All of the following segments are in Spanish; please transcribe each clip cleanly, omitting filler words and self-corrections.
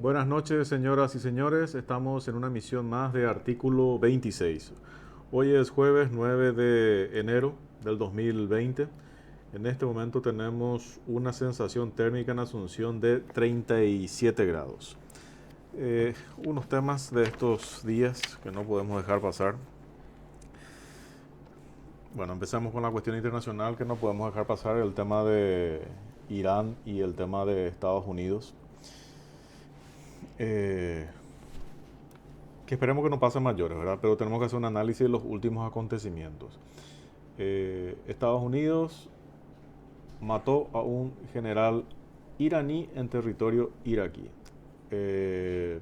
Buenas noches, señoras y señores. Estamos en una emisión más de Artículo 26. Hoy es jueves 9 de enero del 2020. En este momento tenemos una sensación térmica en Asunción de 37 grados. Unos temas de estos días que no podemos dejar pasar. Bueno, empezamos con la cuestión internacional que no podemos dejar pasar, el tema de Irán y el tema de Estados Unidos. Eh, que esperemos que no pasen mayores, ¿verdad? Pero tenemos que hacer un análisis de los últimos acontecimientos. Estados Unidos mató a un general iraní en territorio iraquí. Eh,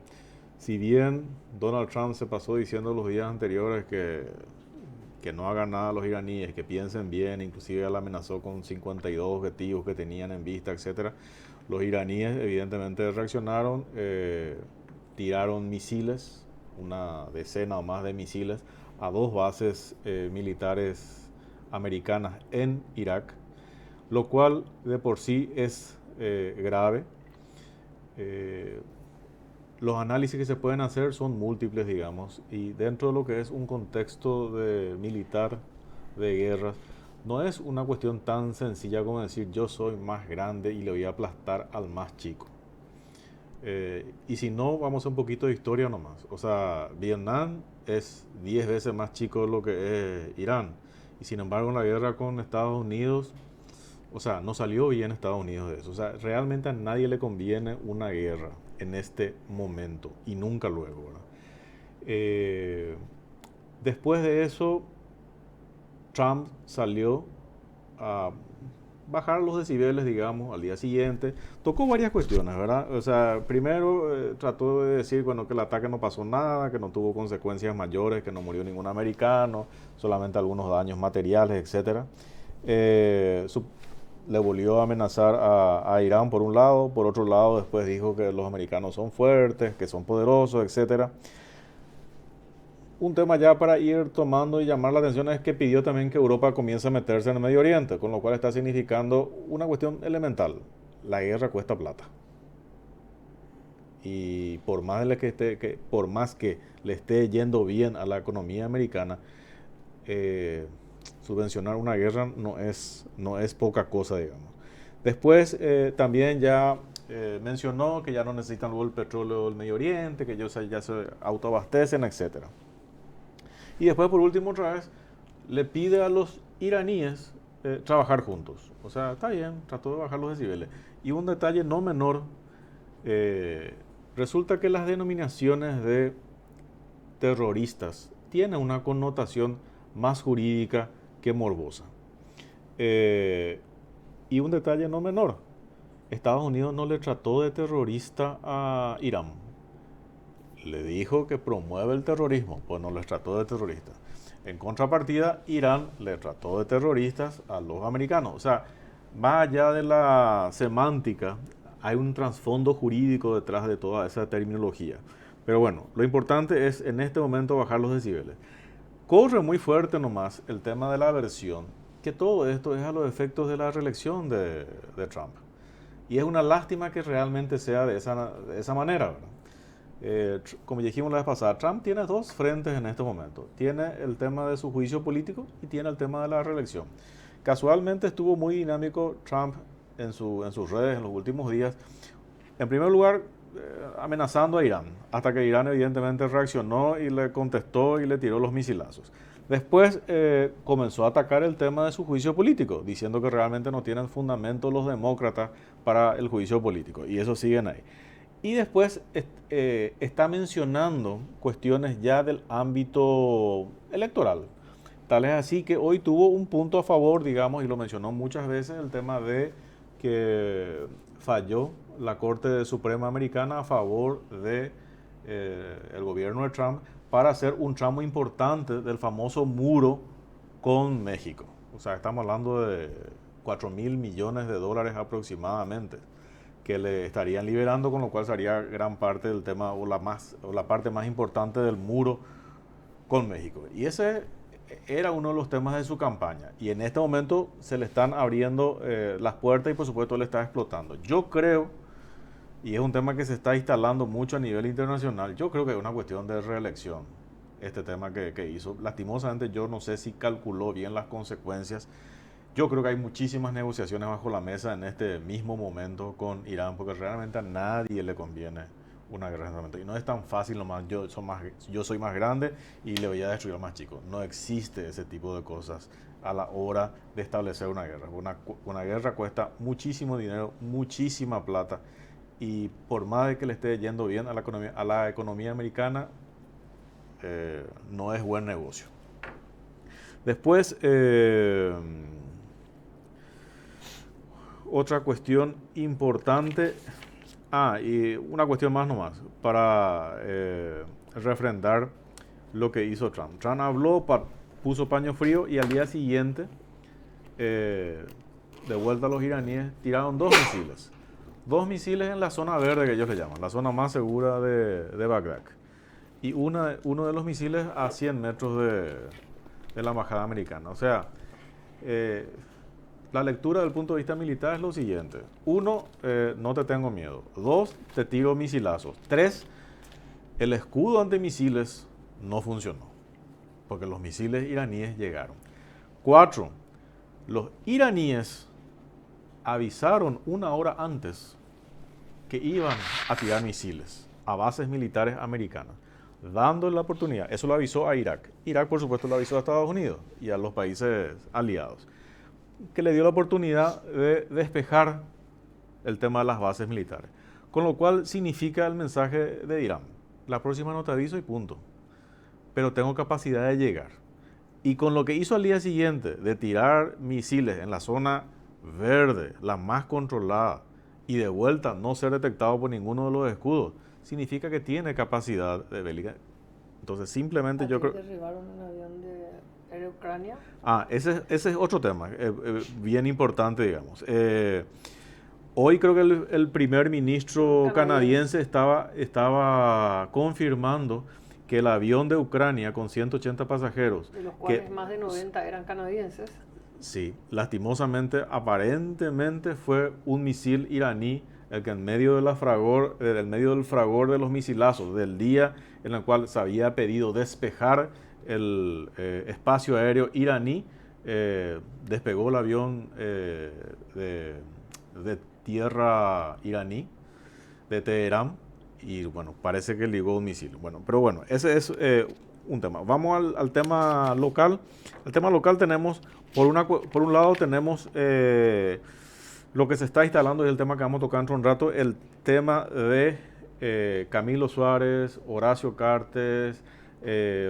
si bien Donald Trump se pasó diciendo los días anteriores que no hagan nada a los iraníes, que piensen bien, inclusive él amenazó con 52 objetivos que tenían en vista, etcétera. Los iraníes evidentemente reaccionaron, tiraron misiles, una decena o más de misiles, a dos bases militares americanas en Irak, lo cual de por sí es grave. Eh, los análisis que se pueden hacer son múltiples, digamos, y dentro de lo que es un contexto de militar de guerras, no es una cuestión tan sencilla como decir yo soy más grande y le voy a aplastar al más chico. Y si no, vamos a un poquito de historia nomás. O sea, Vietnam es 10 veces más chico de lo que es Irán. Y sin embargo, en la guerra con Estados Unidos, o sea, no salió bien Estados Unidos de eso. O sea, realmente a nadie le conviene una guerra en este momento y nunca luego, ¿verdad? Eh, Después de eso, Trump salió a bajar los decibeles, digamos, al día siguiente. Tocó varias cuestiones, ¿verdad? O sea, primero trató de decir, bueno, que el ataque no pasó nada, que no tuvo consecuencias mayores, que no murió ningún americano, solamente algunos daños materiales, etcétera. Eh, su- Le volvió a amenazar a Irán por un lado, por otro lado después dijo que los americanos son fuertes, que son poderosos, etcétera. Un tema ya para ir tomando y llamar la atención es que pidió también que Europa comience a meterse en el Medio Oriente, con lo cual está significando una cuestión elemental. La guerra cuesta plata. Y por más que le esté yendo bien a la economía americana, eh, subvencionar una guerra no es poca cosa, digamos. Después también ya mencionó que ya no necesitan luego el petróleo del Medio Oriente, que ellos ya se autoabastecen, etcétera. Y después, por último, otra vez, le pide a los iraníes trabajar juntos. O sea, está bien, trató de bajar los decibeles. Y un detalle no menor, eh, resulta que las denominaciones de terroristas tienen una connotación más jurídica que morbosa. Eh, y un detalle no menor, Estados Unidos no le trató de terrorista a Irán. Le dijo que promueve el terrorismo, pues no les trató de terroristas. En contrapartida, Irán le trató de terroristas a los americanos. O sea, más allá de la semántica, hay un trasfondo jurídico detrás de toda esa terminología. Pero bueno, lo importante es en este momento bajar los decibeles. Corre muy fuerte nomás el tema de la aversión, que todo esto es a los efectos de la reelección de Trump. Y es una lástima que realmente sea de esa manera, ¿verdad? Como dijimos la vez pasada, Trump tiene dos frentes en este momento. Tiene el tema de su juicio político y tiene el tema de la reelección. Casualmente estuvo muy dinámico Trump en sus redes en los últimos días. En primer lugar, amenazando a Irán, hasta que Irán evidentemente reaccionó y le contestó y le tiró los misilazos. Después comenzó a atacar el tema de su juicio político, diciendo que realmente no tienen fundamento los demócratas para el juicio político, y eso siguen ahí. Y después está mencionando cuestiones ya del ámbito electoral. Tal es así que hoy tuvo un punto a favor, digamos, y lo mencionó muchas veces, el tema de que falló la Corte Suprema Americana a favor de el gobierno de Trump para hacer un tramo importante del famoso muro con México. O sea, estamos hablando de 4.000 millones de dólares aproximadamente que le estarían liberando, con lo cual sería gran parte del tema o la parte más importante del muro con México. Y ese era uno de los temas de su campaña. Y en este momento se le están abriendo las puertas y por supuesto le está explotando. Yo creo y es un tema que se está instalando mucho a nivel internacional. Yo creo que es una cuestión de reelección, este tema que hizo. Lastimosamente yo no sé si calculó bien las consecuencias. Yo creo que hay muchísimas negociaciones bajo la mesa en este mismo momento con Irán, porque realmente a nadie le conviene una guerra en este momento. Y no es tan fácil nomás, yo soy más grande y le voy a destruir al más chico. No existe ese tipo de cosas a la hora de establecer una guerra. Una guerra cuesta muchísimo dinero, muchísima plata, y por más de que le esté yendo bien a la economía americana, no es buen negocio. Después, otra cuestión importante, y una cuestión más nomás, para refrendar lo que hizo Trump. Trump habló, puso paño frío, y al día siguiente, de vuelta a los iraníes, tiraron dos misiles en la zona verde, que ellos le llaman, la zona más segura de Bagdad. Y uno de los misiles a 100 metros de la embajada americana. O sea, la lectura del punto de vista militar es lo siguiente. 1, no te tengo miedo. 2, te tiro misilazos. 3, el escudo antimisiles no funcionó, porque los misiles iraníes llegaron. 4, los iraníes avisaron una hora antes que iban a tirar misiles a bases militares americanas, dando la oportunidad. Eso lo avisó a Irak. Irak, por supuesto, lo avisó a Estados Unidos y a los países aliados, que le dio la oportunidad de despejar el tema de las bases militares. Con lo cual significa el mensaje de Irán: la próxima no te aviso y punto, pero tengo capacidad de llegar. Y con lo que hizo al día siguiente, de tirar misiles en la zona verde, la más controlada, y de vuelta no ser detectado por ninguno de los escudos, significa que tiene capacidad de bélica. Entonces simplemente yo creo... ¿Derribaron un avión de Ucrania? Ese es otro tema, bien importante, digamos. Hoy creo que el primer ministro canadiense estaba confirmando que el avión de Ucrania con 180 pasajeros, de los cuales más de 90 eran canadienses. Sí, lastimosamente, aparentemente fue un misil iraní el que en medio del fragor de los misilazos del día en el cual se había pedido despejar el espacio aéreo iraní, despegó el avión de tierra iraní, de Teherán, y bueno, parece que ligó un misil. Bueno, pero bueno, ese es un tema. Vamos al tema local. El tema local tenemos, por un lado tenemos lo que se está instalando, y el tema que vamos a tocar dentro de un rato, el tema de Camilo Suárez, Horacio Cartes,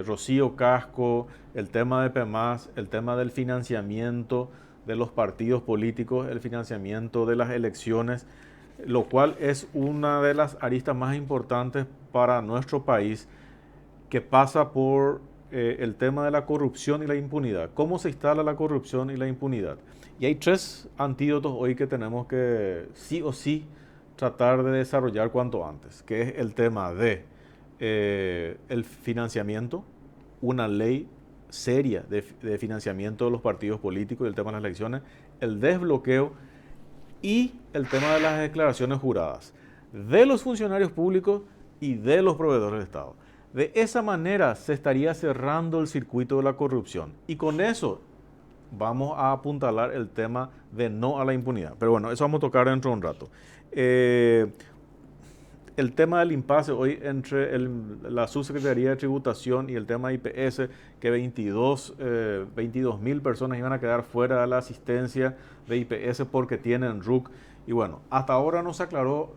Rocío Casco, el tema de PEMAS, el tema del financiamiento de los partidos políticos, el financiamiento de las elecciones, lo cual es una de las aristas más importantes para nuestro país, que pasa por el tema de la corrupción y la impunidad. ¿Cómo se instala la corrupción y la impunidad? Y hay 3 antídotos hoy que tenemos que sí o sí tratar de desarrollar cuanto antes, que es el tema de el financiamiento, una ley seria de financiamiento de los partidos políticos y el tema de las elecciones, el desbloqueo y el tema de las declaraciones juradas de los funcionarios públicos y de los proveedores del Estado. De esa manera se estaría cerrando el circuito de la corrupción, y con eso vamos a apuntalar el tema de no a la impunidad. Pero bueno, eso vamos a tocar dentro de un rato. El tema del impasse hoy entre la Subsecretaría de Tributación y el tema de IPS, que 22.000 personas iban a quedar fuera de la asistencia de IPS porque tienen RUC. Y bueno, hasta ahora no se aclaró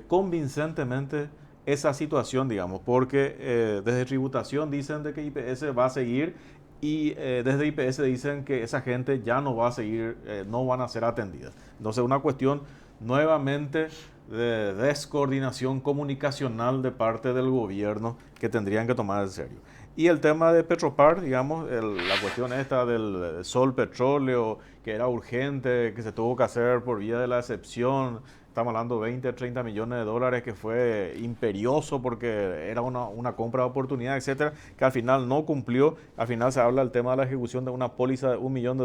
convincentemente esa situación, digamos, porque desde Tributación dicen de que IPS va a seguir, y desde IPS dicen que esa gente ya no va a seguir, no van a ser atendidas. Entonces, una cuestión nuevamente de descoordinación comunicacional de parte del gobierno que tendrían que tomar en serio. Y el tema de Petropar, digamos, la cuestión esta del Sol Petróleo, que era urgente, que se tuvo que hacer por vía de la excepción, estamos hablando 20, 30 millones de dólares, que fue imperioso porque era una compra de oportunidad, etcétera, que al final no cumplió. Al final se habla del tema de la ejecución de una póliza de $1 millón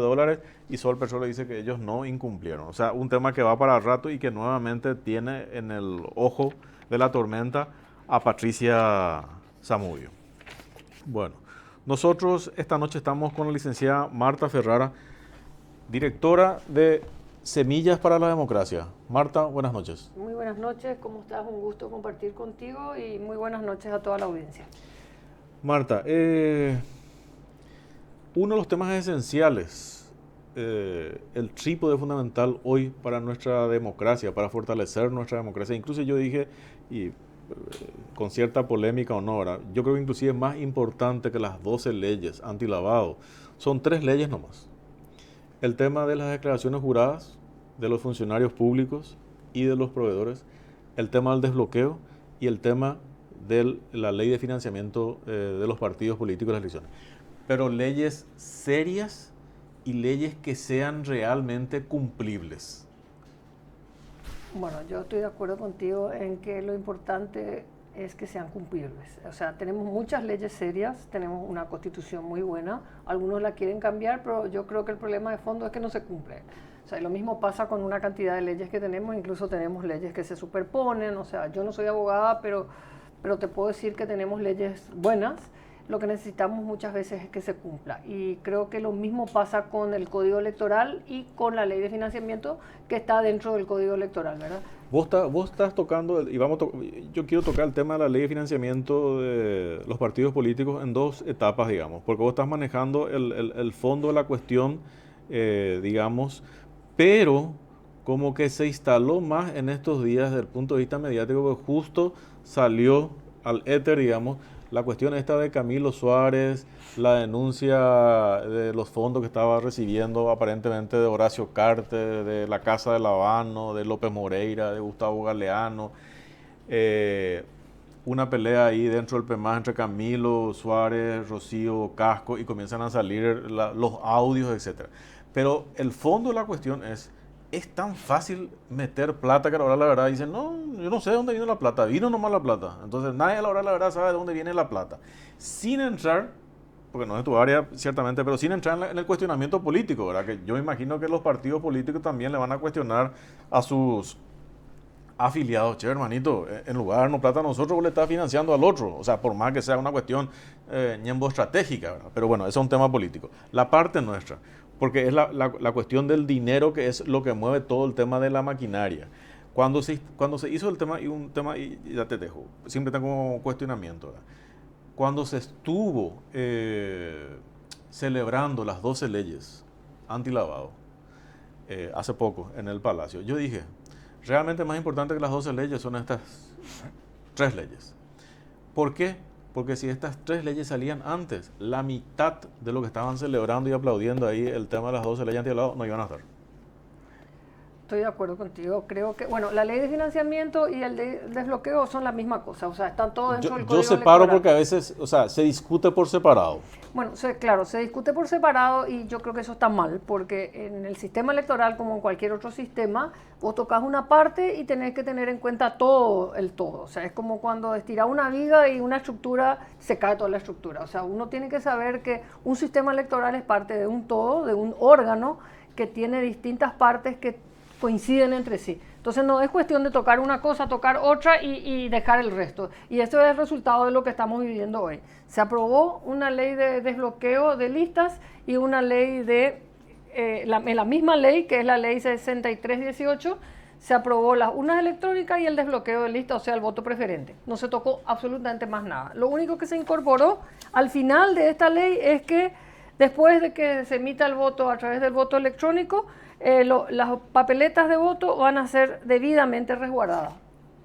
y Sol Petróleo dice que ellos no incumplieron. O sea, un tema que va para rato y que nuevamente tiene en el ojo de la tormenta a Patricia Zamudio. Bueno, nosotros esta noche estamos con la licenciada Marta Ferrara, directora de Semillas para la Democracia. Marta, buenas noches. Muy buenas noches, ¿cómo estás? Un gusto compartir contigo y muy buenas noches a toda la audiencia. Marta, uno de los temas esenciales, el trípode fundamental hoy para nuestra democracia, para fortalecer nuestra democracia, incluso yo dije, y con cierta polémica o no, ¿verdad? Yo creo que inclusive es más importante que las 12 leyes antilavado. Son 3 leyes nomás. El tema de las declaraciones juradas de los funcionarios públicos y de los proveedores, el tema del desbloqueo y el tema de la ley de financiamiento de los partidos políticos y las elecciones. Pero leyes serias y leyes que sean realmente cumplibles. Bueno, yo estoy de acuerdo contigo en que lo importante es que sean cumplibles. O sea, tenemos muchas leyes serias, tenemos una constitución muy buena, algunos la quieren cambiar, pero yo creo que el problema de fondo es que no se cumple. O sea, lo mismo pasa con una cantidad de leyes que tenemos, incluso tenemos leyes que se superponen. O sea, yo no soy abogada, pero te puedo decir que tenemos leyes buenas. Lo que necesitamos muchas veces es que se cumpla. Y creo que lo mismo pasa con el Código Electoral y con la ley de financiamiento que está dentro del Código Electoral, ¿verdad? Vos estás tocando, yo quiero tocar el tema de la ley de financiamiento de los partidos políticos en 2 etapas, digamos, porque vos estás manejando el fondo de la cuestión, digamos, pero como que se instaló más en estos días desde el punto de vista mediático, porque justo salió al éter, digamos, la cuestión esta de Camilo Suárez, la denuncia de los fondos que estaba recibiendo aparentemente de Horacio Cartes, de la Casa de Lavano, de López Moreira, de Gustavo Galeano, una pelea ahí dentro del PEMAS entre Camilo Suárez, Rocío Casco, y comienzan a salir los audios, etc. Pero el fondo de la cuestión es tan fácil meter plata que a la hora de la verdad dicen, no, yo no sé de dónde vino la plata, vino nomás la plata. Entonces nadie a la hora de la verdad sabe de dónde viene la plata. Sin entrar, porque no es tu área ciertamente, pero sin entrar en el cuestionamiento político, ¿verdad? Que yo imagino que los partidos políticos también le van a cuestionar a sus afiliados, che, hermanito, en lugar de darnos plata a nosotros, vos le estás financiando al otro. O sea, por más que sea una cuestión ñembo estratégica, ¿verdad? Pero bueno, eso es un tema político. La parte nuestra, porque es la cuestión del dinero, que es lo que mueve todo el tema de la maquinaria. Cuando se hizo el tema, y ya te dejo, siempre tengo cuestionamiento, ¿verdad? Cuando se estuvo celebrando las 12 leyes antilavado, hace poco en el Palacio, yo dije, realmente más importante que las 12 leyes son estas 3 leyes. ¿Por qué? Porque si estas 3 leyes salían antes, la mitad de lo que estaban celebrando y aplaudiendo ahí el tema de las 12 leyes antilavado no iban a estar. Estoy de acuerdo contigo. Creo que, bueno, la ley de financiamiento y el de desbloqueo son la misma cosa. O sea, están todos dentro del Código Yo separo Electoral. porque a veces, o sea, se discute por separado. Bueno, claro, se discute por separado y yo creo que eso está mal, porque en el sistema electoral, como en cualquier otro sistema, vos tocas una parte y tenés que tener en cuenta todo el todo. O sea, es como cuando estirás una viga y una estructura, se cae toda la estructura. O sea, uno tiene que saber que un sistema electoral es parte de un todo, de un órgano que tiene distintas partes que coinciden entre sí. Entonces no es cuestión de tocar una cosa, tocar otra y dejar el resto. Y esto es el resultado de lo que estamos viviendo hoy. Se aprobó una ley de desbloqueo de listas y una ley de, la misma ley, que es la ley 6318, se aprobó las urnas electrónicas y el desbloqueo de listas, o sea, el voto preferente. No se tocó absolutamente más nada. Lo único que se incorporó al final de esta ley es que después de que se emita el voto a través del voto electrónico, las papeletas de voto van a ser debidamente resguardadas.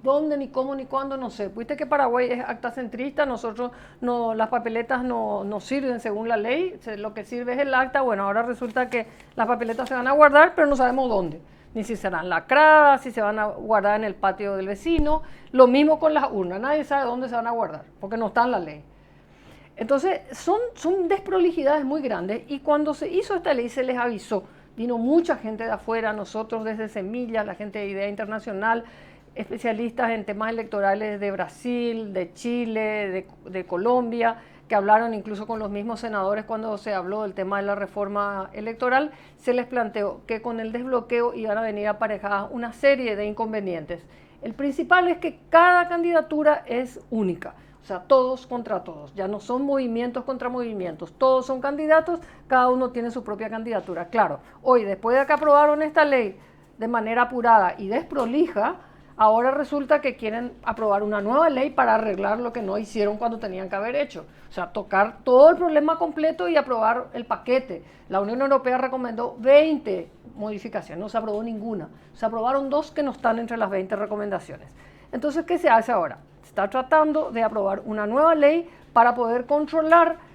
¿Dónde, ni cómo, ni cuándo? No sé. Viste que Paraguay es acta centrista, nosotros no, las papeletas no sirven según la ley, lo que sirve es el acta. Bueno, ahora resulta que las papeletas se van a guardar, pero no sabemos dónde. Ni si serán lacradas, si se van a guardar en el patio del vecino. Lo mismo con las urnas, nadie sabe dónde se van a guardar, porque no está en la ley. Entonces, son desprolijidades muy grandes y cuando se hizo esta ley se les avisó. vino mucha gente de afuera, nosotros desde Semillas, la gente de Idea Internacional, especialistas en temas electorales de Brasil, de Chile, de Colombia, que hablaron incluso con los mismos senadores cuando se habló del tema de la reforma electoral. Se les planteó que con el desbloqueo iban a venir aparejadas una serie de inconvenientes. El principal es que cada candidatura es única, o sea, todos contra todos, ya no son movimientos contra movimientos, todos son candidatos, cada uno tiene su propia candidatura. Claro, hoy después de que aprobaron esta ley de manera apurada y desprolija, ahora resulta que quieren aprobar una nueva ley para arreglar lo que no hicieron cuando tenían que haber hecho. O sea, tocar todo el problema completo y aprobar el paquete. La Unión Europea recomendó 20 modificaciones, no se aprobó ninguna. Se aprobaron 2 que no están entre las 20 recomendaciones. Entonces, ¿qué se hace ahora? Se está tratando de aprobar una nueva ley para poder controlar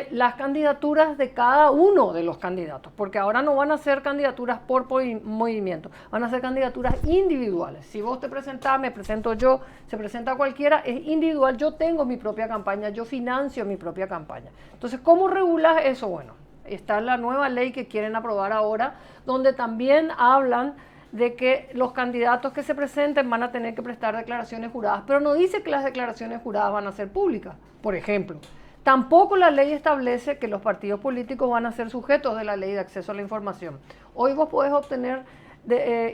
las candidaturas de cada uno de los candidatos, porque ahora no van a ser candidaturas por movimiento, van a ser candidaturas individuales. Si vos te presentás, me presento yo, se presenta cualquiera, es individual, yo tengo mi propia campaña, yo financio mi propia campaña. Entonces, ¿cómo regulas eso? Bueno, está la nueva ley que quieren aprobar ahora, donde también hablan de que los candidatos que se presenten van a tener que prestar declaraciones juradas, pero no dice que las declaraciones juradas van a ser públicas, por ejemplo. Tampoco la ley establece que los partidos políticos van a ser sujetos de la ley de acceso a la información. Hoy vos podés obtener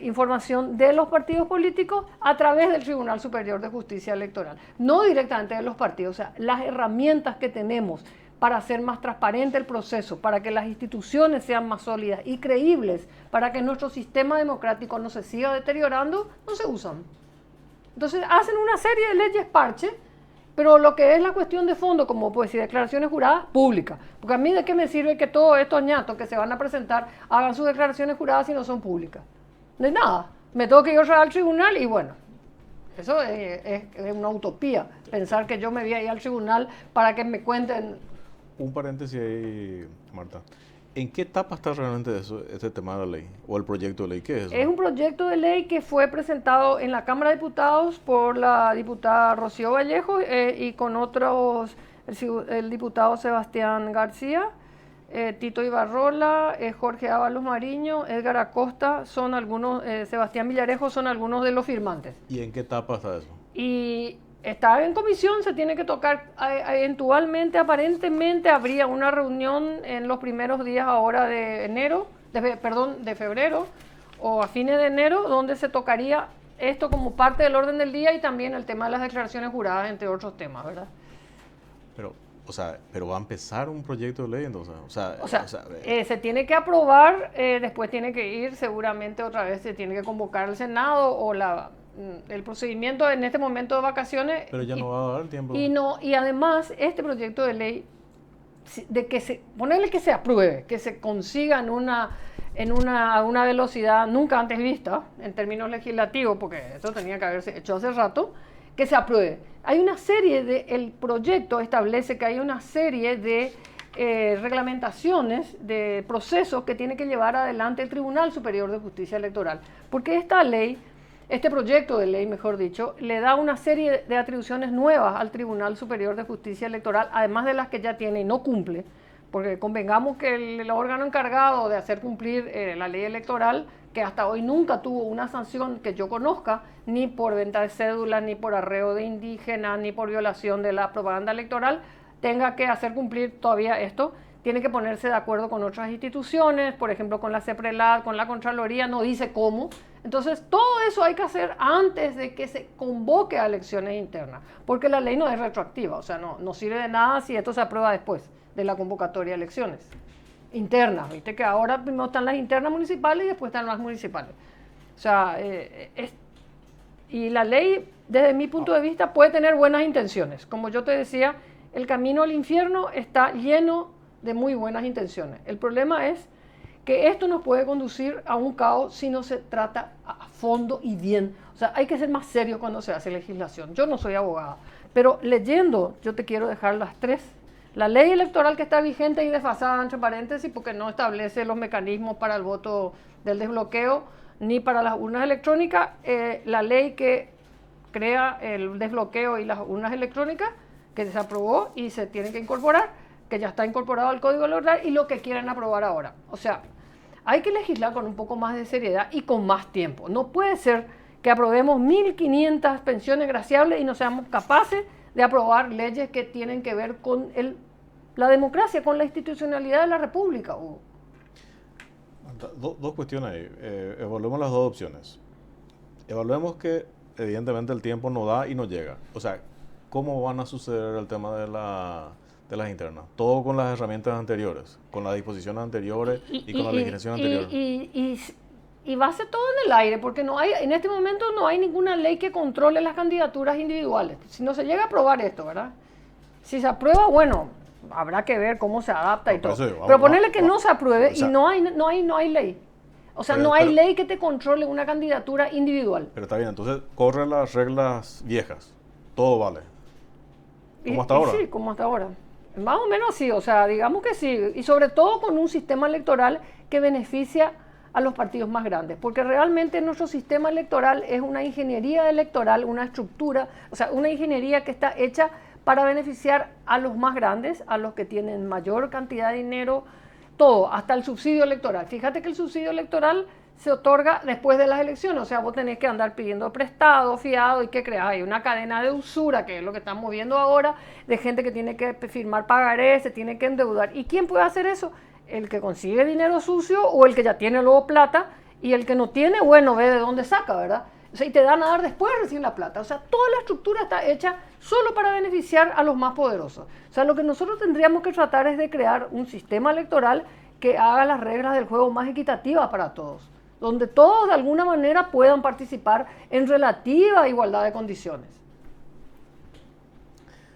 información de los partidos políticos a través del Tribunal Superior de Justicia Electoral, no directamente de los partidos. O sea, las herramientas que tenemos para hacer más transparente el proceso, para que las instituciones sean más sólidas y creíbles, para que nuestro sistema democrático no se siga deteriorando, no se usan. Entonces hacen una serie de leyes parche, pero lo que es la cuestión de fondo, como pues si declaraciones juradas, públicas. Porque a mí de qué me sirve que todos estos ñatos que se van a presentar hagan sus declaraciones juradas si no son públicas. De nada. Me tengo que ir al tribunal y bueno, eso es una utopía. Pensar que yo me voy a ir al tribunal para que me cuenten. Un paréntesis ahí, Marta. ¿En qué etapa está realmente este tema de la ley o el proyecto de ley? ¿Qué es eso? Es un proyecto de ley que fue presentado en la Cámara de Diputados por la diputada Rocío Vallejo y con otros, el diputado Sebastián García, Tito Ibarrola, Jorge Ábalos Mariño, Edgar Acosta, son algunos, Sebastián Villarejo son algunos de los firmantes. ¿Y en qué etapa está eso? Y está en comisión, se tiene que tocar, eventualmente, aparentemente, habría una reunión en los primeros días ahora de de febrero, o a fines de enero, donde se tocaría esto como parte del orden del día y también el tema de las declaraciones juradas, entre otros temas, ¿verdad? Pero va a empezar un proyecto de ley entonces. Se tiene que aprobar, después tiene que ir, seguramente otra vez se tiene que convocar al Senado o el procedimiento en este momento de vacaciones. Pero ya no va a dar tiempo. Y además, este proyecto de ley, ponerle que se apruebe, que se consiga a una velocidad nunca antes vista, en términos legislativos, porque esto tenía que haberse hecho hace rato, que se apruebe. Hay una serie el proyecto establece que hay una serie de reglamentaciones, de procesos que tiene que llevar adelante el Tribunal Superior de Justicia Electoral, porque este proyecto de ley, mejor dicho, le da una serie de atribuciones nuevas al Tribunal Superior de Justicia Electoral, además de las que ya tiene y no cumple, porque convengamos que el órgano encargado de hacer cumplir la ley electoral, que hasta hoy nunca tuvo una sanción que yo conozca, ni por venta de cédulas, ni por arreo de indígenas, ni por violación de la propaganda electoral, tenga que hacer cumplir todavía esto. Tiene que ponerse de acuerdo con otras instituciones, por ejemplo con la CEPRELAD, con la Contraloría, no dice cómo. Entonces todo eso hay que hacer antes de que se convoque a elecciones internas, porque la ley no es retroactiva, o sea, no sirve de nada si esto se aprueba después de la convocatoria a elecciones internas. Viste que ahora primero están las internas municipales y después están las municipales. O sea, y la ley, desde mi punto de vista, puede tener buenas intenciones. Como yo te decía, el camino al infierno está lleno de muy buenas intenciones. El problema es que esto nos puede conducir a un caos si no se trata a fondo y bien. O sea, hay que ser más serio cuando se hace legislación. Yo no soy abogada, pero leyendo, yo te quiero dejar las tres. La ley electoral que está vigente y desfasada, entre paréntesis, porque no establece los mecanismos para el voto del desbloqueo ni para las urnas electrónicas. La ley que crea el desbloqueo y las urnas electrónicas, que se aprobó y se tiene que incorporar, que ya está incorporado al Código Electoral, y lo que quieren aprobar ahora. O sea, hay que legislar con un poco más de seriedad y con más tiempo. No puede ser que aprobemos 1.500 pensiones graciables y no seamos capaces de aprobar leyes que tienen que ver con la democracia, con la institucionalidad de la República, Hugo. Dos cuestiones ahí. Evaluemos las dos opciones. Evaluemos que evidentemente el tiempo no da y no llega. O sea, ¿cómo van a suceder el tema de las internas? Todo con las herramientas anteriores, con las disposiciones anteriores y con la legislación anterior. Y va a ser todo en el aire, porque en este momento no hay ninguna ley que controle las candidaturas individuales. Si no se llega a aprobar esto, ¿verdad? Si se aprueba, bueno, habrá que ver cómo se adapta y todo. Pero ponerle que no se apruebe, o sea, y no hay ley. O sea, no hay ley que te controle una candidatura individual. Pero está bien, entonces corren las reglas viejas. Todo vale. ¿Como hasta ahora? Sí, como hasta ahora. Más o menos sí, o sea, digamos que sí. Y sobre todo con un sistema electoral que beneficia a los partidos más grandes. Porque realmente nuestro sistema electoral es una ingeniería electoral, una estructura, o sea, una ingeniería que está hecha para beneficiar a los más grandes, a los que tienen mayor cantidad de dinero, todo, hasta el subsidio electoral. Fíjate que el subsidio electoral se otorga después de las elecciones, o sea, vos tenés que andar pidiendo prestado, fiado, y que creas, hay una cadena de usura, que es lo que estamos viendo ahora, de gente que tiene que firmar pagarés, se tiene que endeudar. ¿Y quién puede hacer eso? El que consigue dinero sucio o el que ya tiene luego plata, y el que no tiene, bueno, ve de dónde saca, ¿verdad? O sea, y te dan a dar después recién la plata. O sea, toda la estructura está hecha solo para beneficiar a los más poderosos. O sea, lo que nosotros tendríamos que tratar es de crear un sistema electoral que haga las reglas del juego más equitativas para todos, donde todos de alguna manera puedan participar en relativa igualdad de condiciones.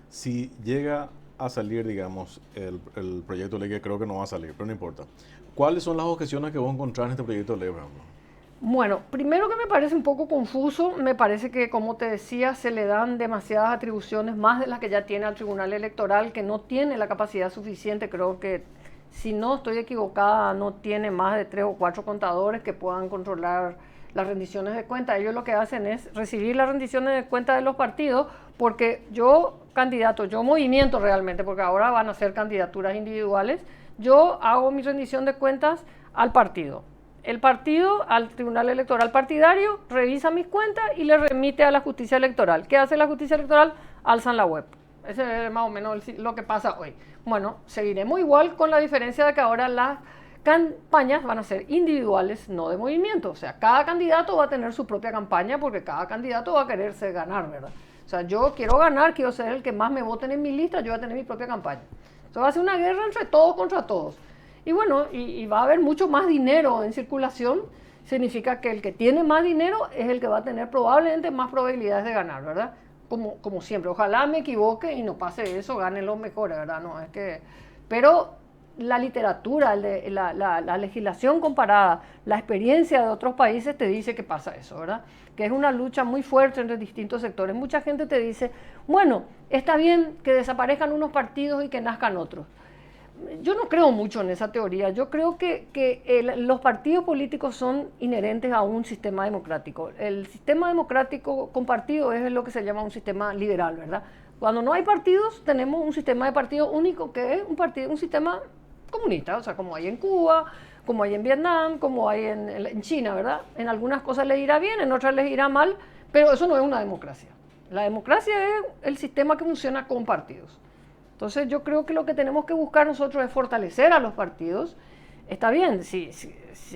Si llega a salir, digamos, el proyecto de ley, que creo que no va a salir, pero no importa, ¿cuáles son las objeciones que vos encontrás en este proyecto de ley, por ejemplo? Bueno, primero que me parece un poco confuso, me parece que, como te decía, se le dan demasiadas atribuciones, más de las que ya tiene al Tribunal Electoral, que no tiene la capacidad suficiente. Creo que, si no estoy equivocada, no tiene más de 3 o 4 contadores que puedan controlar las rendiciones de cuentas. Ellos lo que hacen es recibir las rendiciones de cuentas de los partidos, porque yo, candidato, yo movimiento realmente, porque ahora van a ser candidaturas individuales, yo hago mi rendición de cuentas al partido. El partido, al Tribunal Electoral Partidario, revisa mis cuentas y le remite a la justicia electoral. ¿Qué hace la justicia electoral? Alzan la web. Ese es más o menos lo que pasa hoy. Bueno, seguiremos igual, con la diferencia de que ahora las campañas van a ser individuales, no de movimiento. O sea, cada candidato va a tener su propia campaña, porque cada candidato va a quererse ganar, ¿verdad? O sea, yo quiero ganar, quiero ser el que más me voten en mi lista, yo voy a tener mi propia campaña. Eso va a ser una guerra entre todos contra todos. Y bueno, y va a haber mucho más dinero en circulación. Significa que el que tiene más dinero es el que va a tener probablemente más probabilidades de ganar, ¿verdad? Como siempre. Ojalá me equivoque y no pase eso, ganen los mejores, ¿verdad? No, es que... Pero la literatura, la legislación comparada, la experiencia de otros países te dice que pasa eso, ¿verdad? Que es una lucha muy fuerte entre distintos sectores. Mucha gente te dice, bueno, está bien que desaparezcan unos partidos y que nazcan otros. Yo no creo mucho en esa teoría. Yo creo que los partidos políticos son inherentes a un sistema democrático. El sistema democrático compartido es lo que se llama un sistema liberal, ¿verdad? Cuando no hay partidos, tenemos un sistema de partidos único, que es un sistema comunista, o sea, como hay en Cuba, como hay en Vietnam, como hay en China, ¿verdad? En algunas cosas les irá bien, en otras les irá mal, pero eso no es una democracia. La democracia es el sistema que funciona con partidos. Entonces yo creo que lo que tenemos que buscar nosotros es fortalecer a los partidos. Está bien, si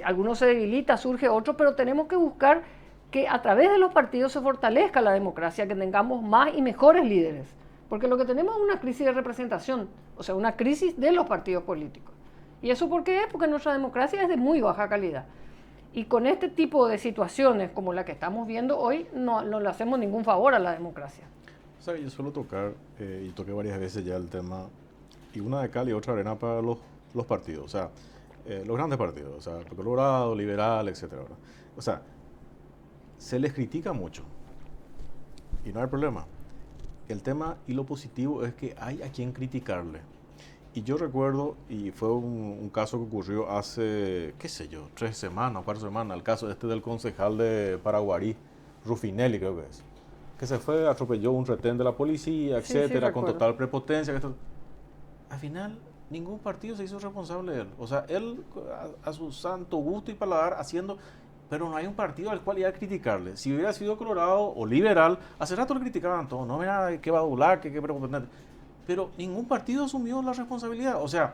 alguno se debilita, surge otro, pero tenemos que buscar que a través de los partidos se fortalezca la democracia, que tengamos más y mejores líderes. Porque lo que tenemos es una crisis de representación, o sea, una crisis de los partidos políticos. ¿Y eso por qué es? Porque nuestra democracia es de muy baja calidad. Y con este tipo de situaciones como la que estamos viendo hoy, no le hacemos ningún favor a la democracia. O sea, yo suelo tocar, y toqué varias veces ya el tema, y una de cal y otra arena para los partidos, o sea, los grandes partidos, o sea, el Colorado, Liberal, etcétera. O sea, se les critica mucho, y no hay problema. El tema y lo positivo es que hay a quien criticarle. Y yo recuerdo, y fue un caso que ocurrió hace, qué sé yo, 3 semanas, 4 semanas, el caso del concejal de Paraguarí, Rufinelli creo que es, que se fue, atropelló un retén de la policía, etcétera, con total prepotencia. Al final, ningún partido se hizo responsable de él. O sea, él a su santo gusto y paladar haciendo, pero no hay un partido al cual iba a criticarle. Si hubiera sido colorado o liberal, hace rato le criticaban todo, no, mira, que va a doblar, que prepotente. Pero ningún partido asumió la responsabilidad. O sea,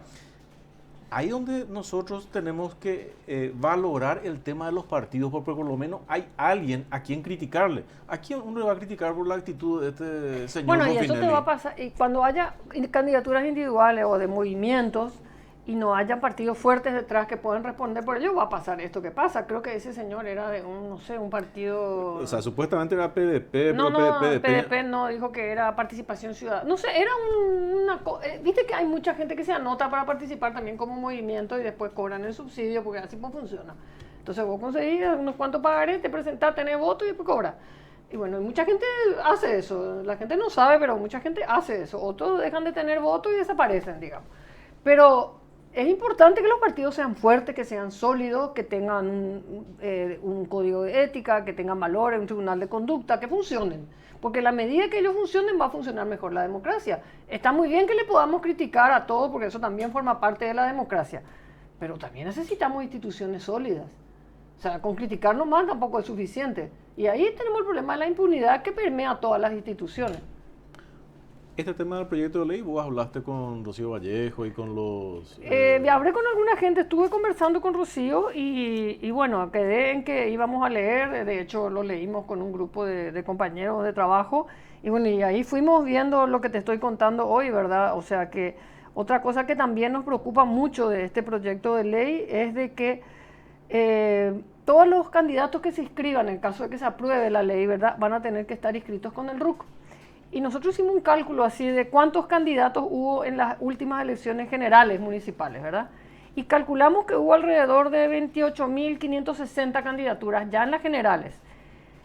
ahí donde nosotros tenemos que valorar el tema de los partidos, porque por lo menos hay alguien a quien criticarle. ¿A quién uno le va a criticar por la actitud de este señor Bueno, Ruffinelli? y eso te va a pasar, y cuando haya candidaturas individuales o de movimientos y no haya partidos fuertes detrás que puedan responder por ello, va a pasar esto que pasa. Creo que ese señor era de un, no sé, un partido... O sea, supuestamente era PDP, No, pero no, PDP no, dijo que era Participación Ciudadana. No sé, era viste que hay mucha gente que se anota para participar también como movimiento y después cobran el subsidio, porque así pues funciona. Entonces vos conseguís unos cuantos pagarés, te presentás, tenés voto y después cobras. Y bueno, mucha gente hace eso. La gente no sabe, pero mucha gente hace eso. Otros dejan de tener voto y desaparecen, digamos. Pero es importante que los partidos sean fuertes, que sean sólidos, que tengan un código de ética, que tengan valores, un tribunal de conducta, que funcionen. Porque a la medida que ellos funcionen va a funcionar mejor la democracia. Está muy bien que le podamos criticar a todo, porque eso también forma parte de la democracia. Pero también necesitamos instituciones sólidas. O sea, con criticar nomás tampoco es suficiente. Y ahí tenemos el problema de la impunidad que permea todas las instituciones. Este tema del proyecto de ley, vos hablaste con Rocío Vallejo y con los... Hablé con alguna gente, estuve conversando con Rocío y bueno, quedé en que íbamos a leer, de hecho lo leímos con un grupo de compañeros de trabajo y bueno, y ahí fuimos viendo lo que te estoy contando hoy, ¿verdad? O sea que otra cosa que también nos preocupa mucho de este proyecto de ley es de que todos los candidatos que se inscriban, en caso de que se apruebe la ley, ¿verdad?, van a tener que estar inscritos con el RUC. Y nosotros hicimos un cálculo así de cuántos candidatos hubo en las últimas elecciones generales municipales, ¿verdad? Y calculamos que hubo alrededor de 28.560 candidaturas ya en las generales.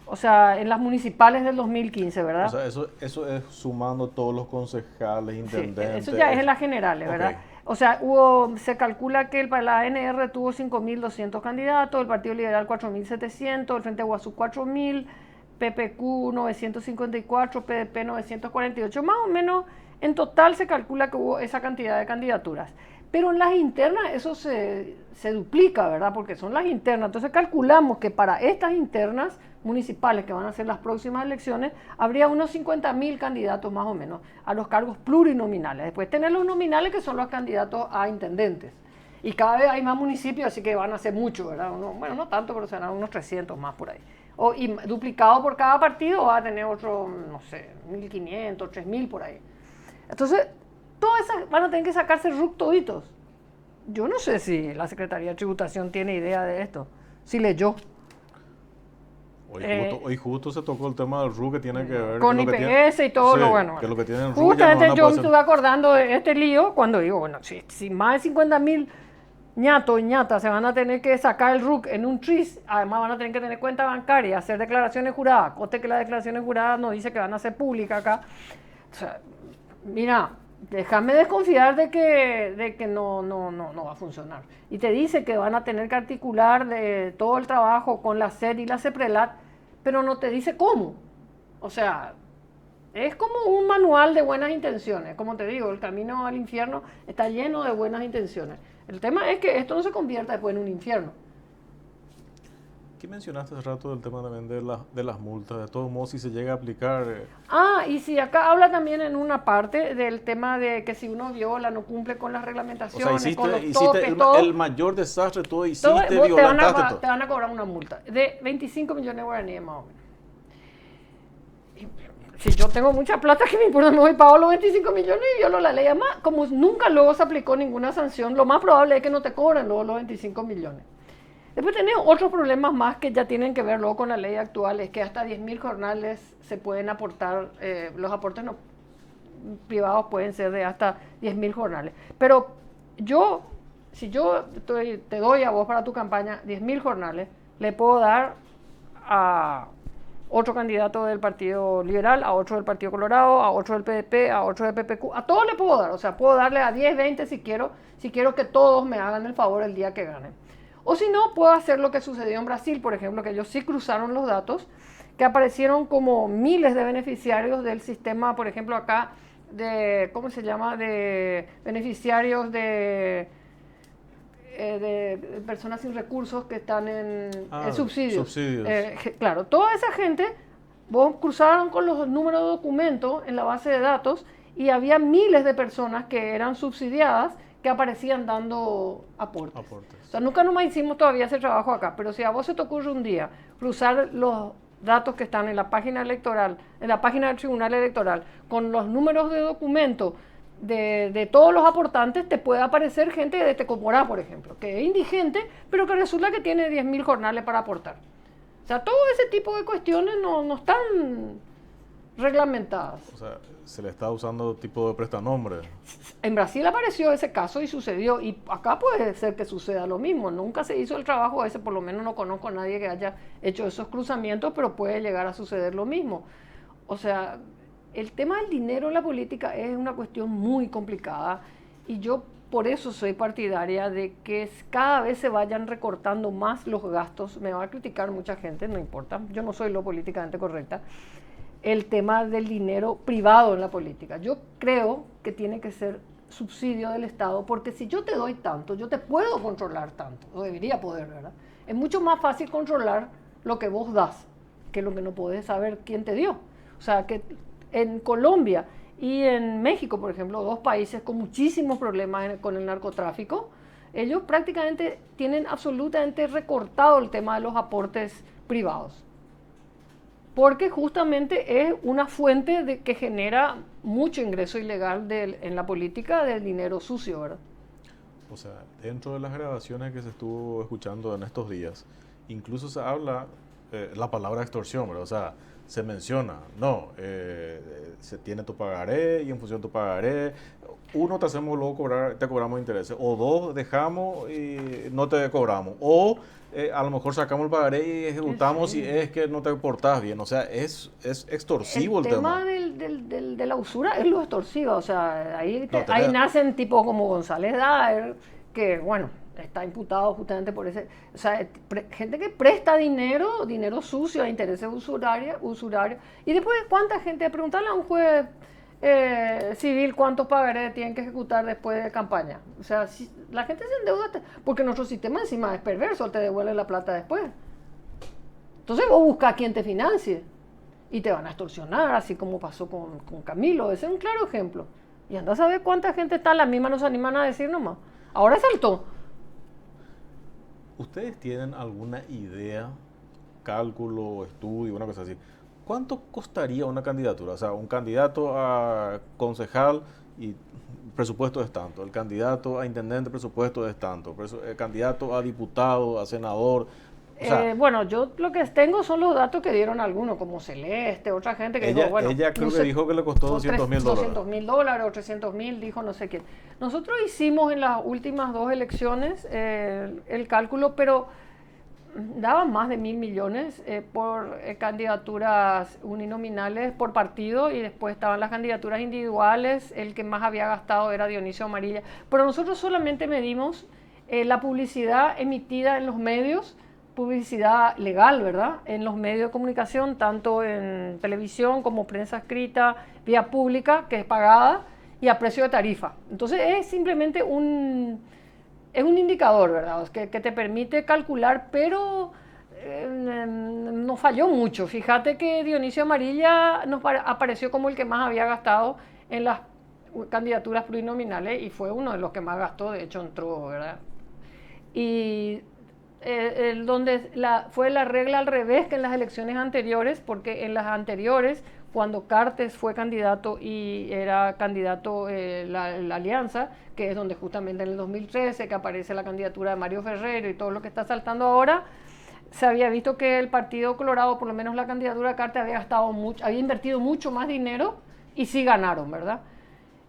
O sea, en las municipales del 2015, ¿verdad? O sea, eso es sumando todos los concejales, intendentes. Sí, eso ya es en las generales, ¿verdad? Okay. O sea, se calcula que la ANR tuvo 5.200 candidatos, el Partido Liberal 4.700, el Frente Guasú 4.000, PPQ 954, PDP 948, más o menos en total se calcula que hubo esa cantidad de candidaturas. Pero en las internas eso se duplica, ¿verdad? Porque son las internas. Entonces calculamos que para estas internas municipales, que van a ser las próximas elecciones, habría unos 50.000 candidatos más o menos a los cargos plurinominales. Después tener los nominales, que son los candidatos a intendentes. Y cada vez hay más municipios, así que van a ser muchos, ¿verdad? Bueno, no tanto, pero serán unos 300 más por ahí. Y duplicado por cada partido va a tener otro, no sé, 1.500, 3.000 por ahí. Entonces, todas esas van a tener que sacarse RUC toditos. Yo no sé si la Secretaría de Tributación tiene idea de esto, si leyó. Hoy justo se tocó el tema del RUC que tiene que ver con IPS y todo, sí, lo bueno. Que lo que tienen justamente yo me estuve acordando de este lío cuando digo, bueno, si más de 50.000 ñatos y ñatas se van a tener que sacar el RUC en un TRIS, además van a tener que tener cuenta bancaria, hacer declaraciones juradas, coste que las declaraciones juradas nos dice que van a ser públicas acá. O sea, mira, déjame desconfiar de que no va a funcionar. Y te dice que van a tener que articular de todo el trabajo con la SED y la CEPRELAT, pero no te dice cómo. O sea, es como un manual de buenas intenciones. Como te digo, el camino al infierno está lleno de buenas intenciones. El tema es que esto no se convierta después en un infierno. ¿Qué mencionaste hace rato del tema también de las multas? De todos modos, si se llega a aplicar... y si acá habla también en una parte del tema de que si uno viola, no cumple con las reglamentaciones, o sea, con los toques, el mayor desastre, todo hiciste, violentaste todo. Te van a cobrar una multa de 25 millones de guaraníes más o menos. Si yo tengo mucha plata, que me importa, me voy pago los 25 millones y violo la ley. Además, como nunca luego se aplicó ninguna sanción, lo más probable es que no te cobren luego los 25 millones. Después tenés otros problemas más que ya tienen que ver luego con la ley actual, es que hasta 10.000 jornales se pueden aportar, los aportes privados pueden ser de hasta 10.000 jornales. Pero si yo te doy a vos para tu campaña 10.000 jornales, le puedo dar a otro candidato del Partido Liberal, a otro del Partido Colorado, a otro del PDP, a otro del PPQ, a todos le puedo dar, o sea, puedo darle a 10, 20 si quiero que todos me hagan el favor el día que ganen. O si no, puedo hacer lo que sucedió en Brasil, por ejemplo, que ellos sí cruzaron los datos, que aparecieron como miles de beneficiarios del sistema, por ejemplo, acá ¿cómo se llama?, de beneficiarios de personas sin recursos que están en subsidios. Claro, toda esa gente, vos cruzaron con los números de documentos en la base de datos y había miles de personas que eran subsidiadas que aparecían dando aportes. O sea, nunca nomás hicimos todavía ese trabajo acá, pero si a vos se te ocurre un día cruzar los datos que están en la página electoral, en la página del Tribunal Electoral, con los números de documentos de todos los aportantes, te puede aparecer gente de Tecomorá, por ejemplo, que es indigente, pero que resulta que tiene 10.000 jornales para aportar. O sea, todo ese tipo de cuestiones no están reglamentadas. O sea, se le está usando tipo de prestanombre. En Brasil apareció ese caso y sucedió, y acá puede ser que suceda lo mismo. Nunca se hizo el trabajo ese, por lo menos no conozco a nadie que haya hecho esos cruzamientos, pero puede llegar a suceder lo mismo. O sea, el tema del dinero en la política es una cuestión muy complicada y yo por eso soy partidaria de que cada vez se vayan recortando más los gastos. Me va a criticar mucha gente, no importa, yo no soy lo políticamente correcta. El tema del dinero privado en la política. Yo creo que tiene que ser subsidio del Estado, porque si yo te doy tanto, yo te puedo controlar tanto, o debería poder, ¿verdad? Es mucho más fácil controlar lo que vos das que lo que no podés saber quién te dio. O sea, que en Colombia y en México, por ejemplo, dos países con muchísimos problemas con el narcotráfico, ellos prácticamente tienen absolutamente recortado el tema de los aportes privados. Porque justamente es una fuente que genera mucho ingreso ilegal en la política del dinero sucio, ¿verdad? O sea, dentro de las grabaciones que se estuvo escuchando en estos días, incluso se habla la palabra extorsión, ¿verdad? O sea, se menciona, se tiene tu pagaré y en función de tu pagaré, uno te hacemos luego te cobramos intereses, o dos dejamos y no te cobramos, o a lo mejor sacamos el pagaré y ejecutamos si es que no te portás bien. O sea, es extorsivo el tema. El tema de la usura es lo extorsivo. O sea, ahí nacen tipos como González Daer, que bueno, está imputado justamente por ese... O sea, gente que presta dinero sucio a intereses usurarios. Y después, ¿cuánta gente? Preguntarle a un juez civil cuántos pagarés tienen que ejecutar después de campaña. O sea, si la gente se endeuda porque nuestro sistema encima es perverso, te devuelve la plata después. Entonces vos buscas a quien te financie y te van a extorsionar, así como pasó con Camilo. Ese es un claro ejemplo. Y anda a saber cuánta gente está, la misma nos animan a decir nomás. Ahora saltó. ¿Ustedes tienen alguna idea, cálculo, estudio, una cosa así? ¿Cuánto costaría una candidatura? O sea, un candidato a concejal y presupuesto es tanto, el candidato a intendente presupuesto es tanto, el candidato a diputado, a senador. O sea, bueno, yo lo que tengo son los datos que dieron algunos, como Celeste, otra gente que dijo, bueno... Ella creo que dijo que le costó $200,000. $200,000 o 300,000, dijo no sé qué. Nosotros hicimos en las últimas dos elecciones el cálculo, pero daban más de 1.000 millones por candidaturas uninominales por partido, y después estaban las candidaturas individuales. El que más había gastado era Dionisio Amarilla. Pero nosotros solamente medimos la publicidad emitida en los medios, publicidad legal, ¿verdad? En los medios de comunicación, tanto en televisión como prensa escrita, vía pública, que es pagada, y a precio de tarifa. Entonces es simplemente es un indicador, ¿verdad? Que te permite calcular, pero no falló mucho. Fíjate que Dionisio Amarilla apareció como el que más había gastado en las candidaturas plurinominales y fue uno de los que más gastó, de hecho entró, ¿verdad? Y fue la regla al revés que en las elecciones anteriores, porque en las anteriores, cuando Cartes fue candidato y era candidato la Alianza, que es donde justamente en el 2013 que aparece la candidatura de Mario Ferrero y todo lo que está saltando ahora, se había visto que el Partido Colorado, por lo menos la candidatura de Cartes, había invertido mucho más dinero y sí ganaron, ¿verdad?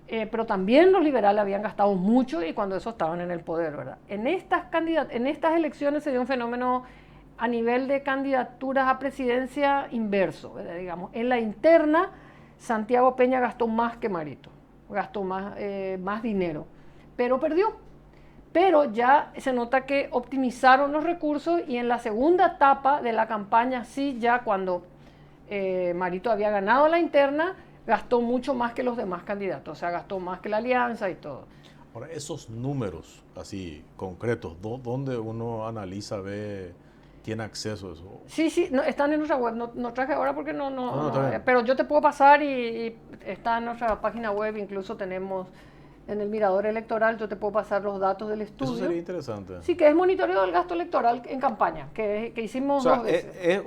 Pero también los liberales habían gastado mucho y cuando esos estaban en el poder, ¿verdad? En estas elecciones se dio un fenómeno a nivel de candidaturas a presidencia inverso, ¿verdad? Digamos, en la interna, Santiago Peña gastó más que Marito, gastó más dinero, pero perdió. Pero ya se nota que optimizaron los recursos y en la segunda etapa de la campaña, sí, ya cuando Marito había ganado la interna, gastó mucho más que los demás candidatos, o sea, gastó más que la alianza y todo. Ahora, esos números así concretos, ¿dónde uno analiza, ve, tiene acceso a eso? Sí, sí, no, están en nuestra web, no traje ahora porque Está bien. pero yo te puedo pasar y está en nuestra página web, incluso tenemos en el mirador electoral, yo te puedo pasar los datos del estudio. Eso sería interesante. Sí, que es monitoreo del gasto electoral en campaña, que O hicimos sea, 2 veces. es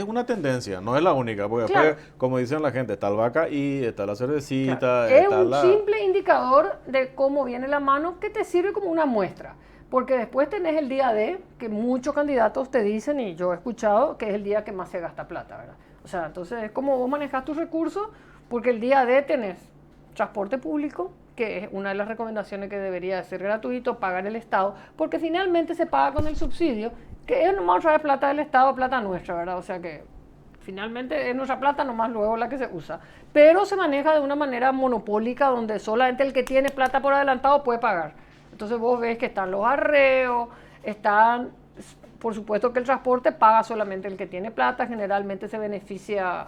una tendencia, no es la única, porque Claro. después, como dicen la gente, está el vaca y está la cervecita, Claro. Es está un la... simple indicador de cómo viene la mano que te sirve como una muestra. Porque después tenés el día D, que muchos candidatos te dicen, y yo he escuchado, que es el día que más se gasta plata, ¿verdad? O sea, entonces es como vos manejas tus recursos, porque el día D tenés transporte público, que es una de las recomendaciones que debería de ser gratuito, pagar el Estado, porque finalmente se paga con el subsidio, que es nomás otra vez plata del Estado, plata nuestra, ¿verdad? O sea que finalmente es nuestra plata, nomás luego la que se usa. Pero se maneja de una manera monopólica, donde solamente el que tiene plata por adelantado puede pagar. Entonces vos ves que están los arreos, por supuesto que el transporte paga solamente el que tiene plata, generalmente se beneficia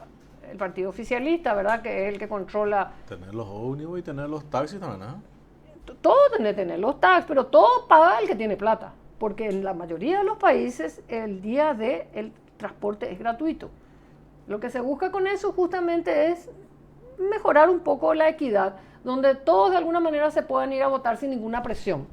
el partido oficialista, ¿verdad? Que es el que controla. Tener los ómnibus y tener los taxis también, ¿eh? Todo tiene que tener los tax, pero todo paga el que tiene plata, porque en la mayoría de los países el día de el transporte es gratuito. Lo que se busca con eso justamente es mejorar un poco la equidad, donde todos de alguna manera se puedan ir a votar sin ninguna presión.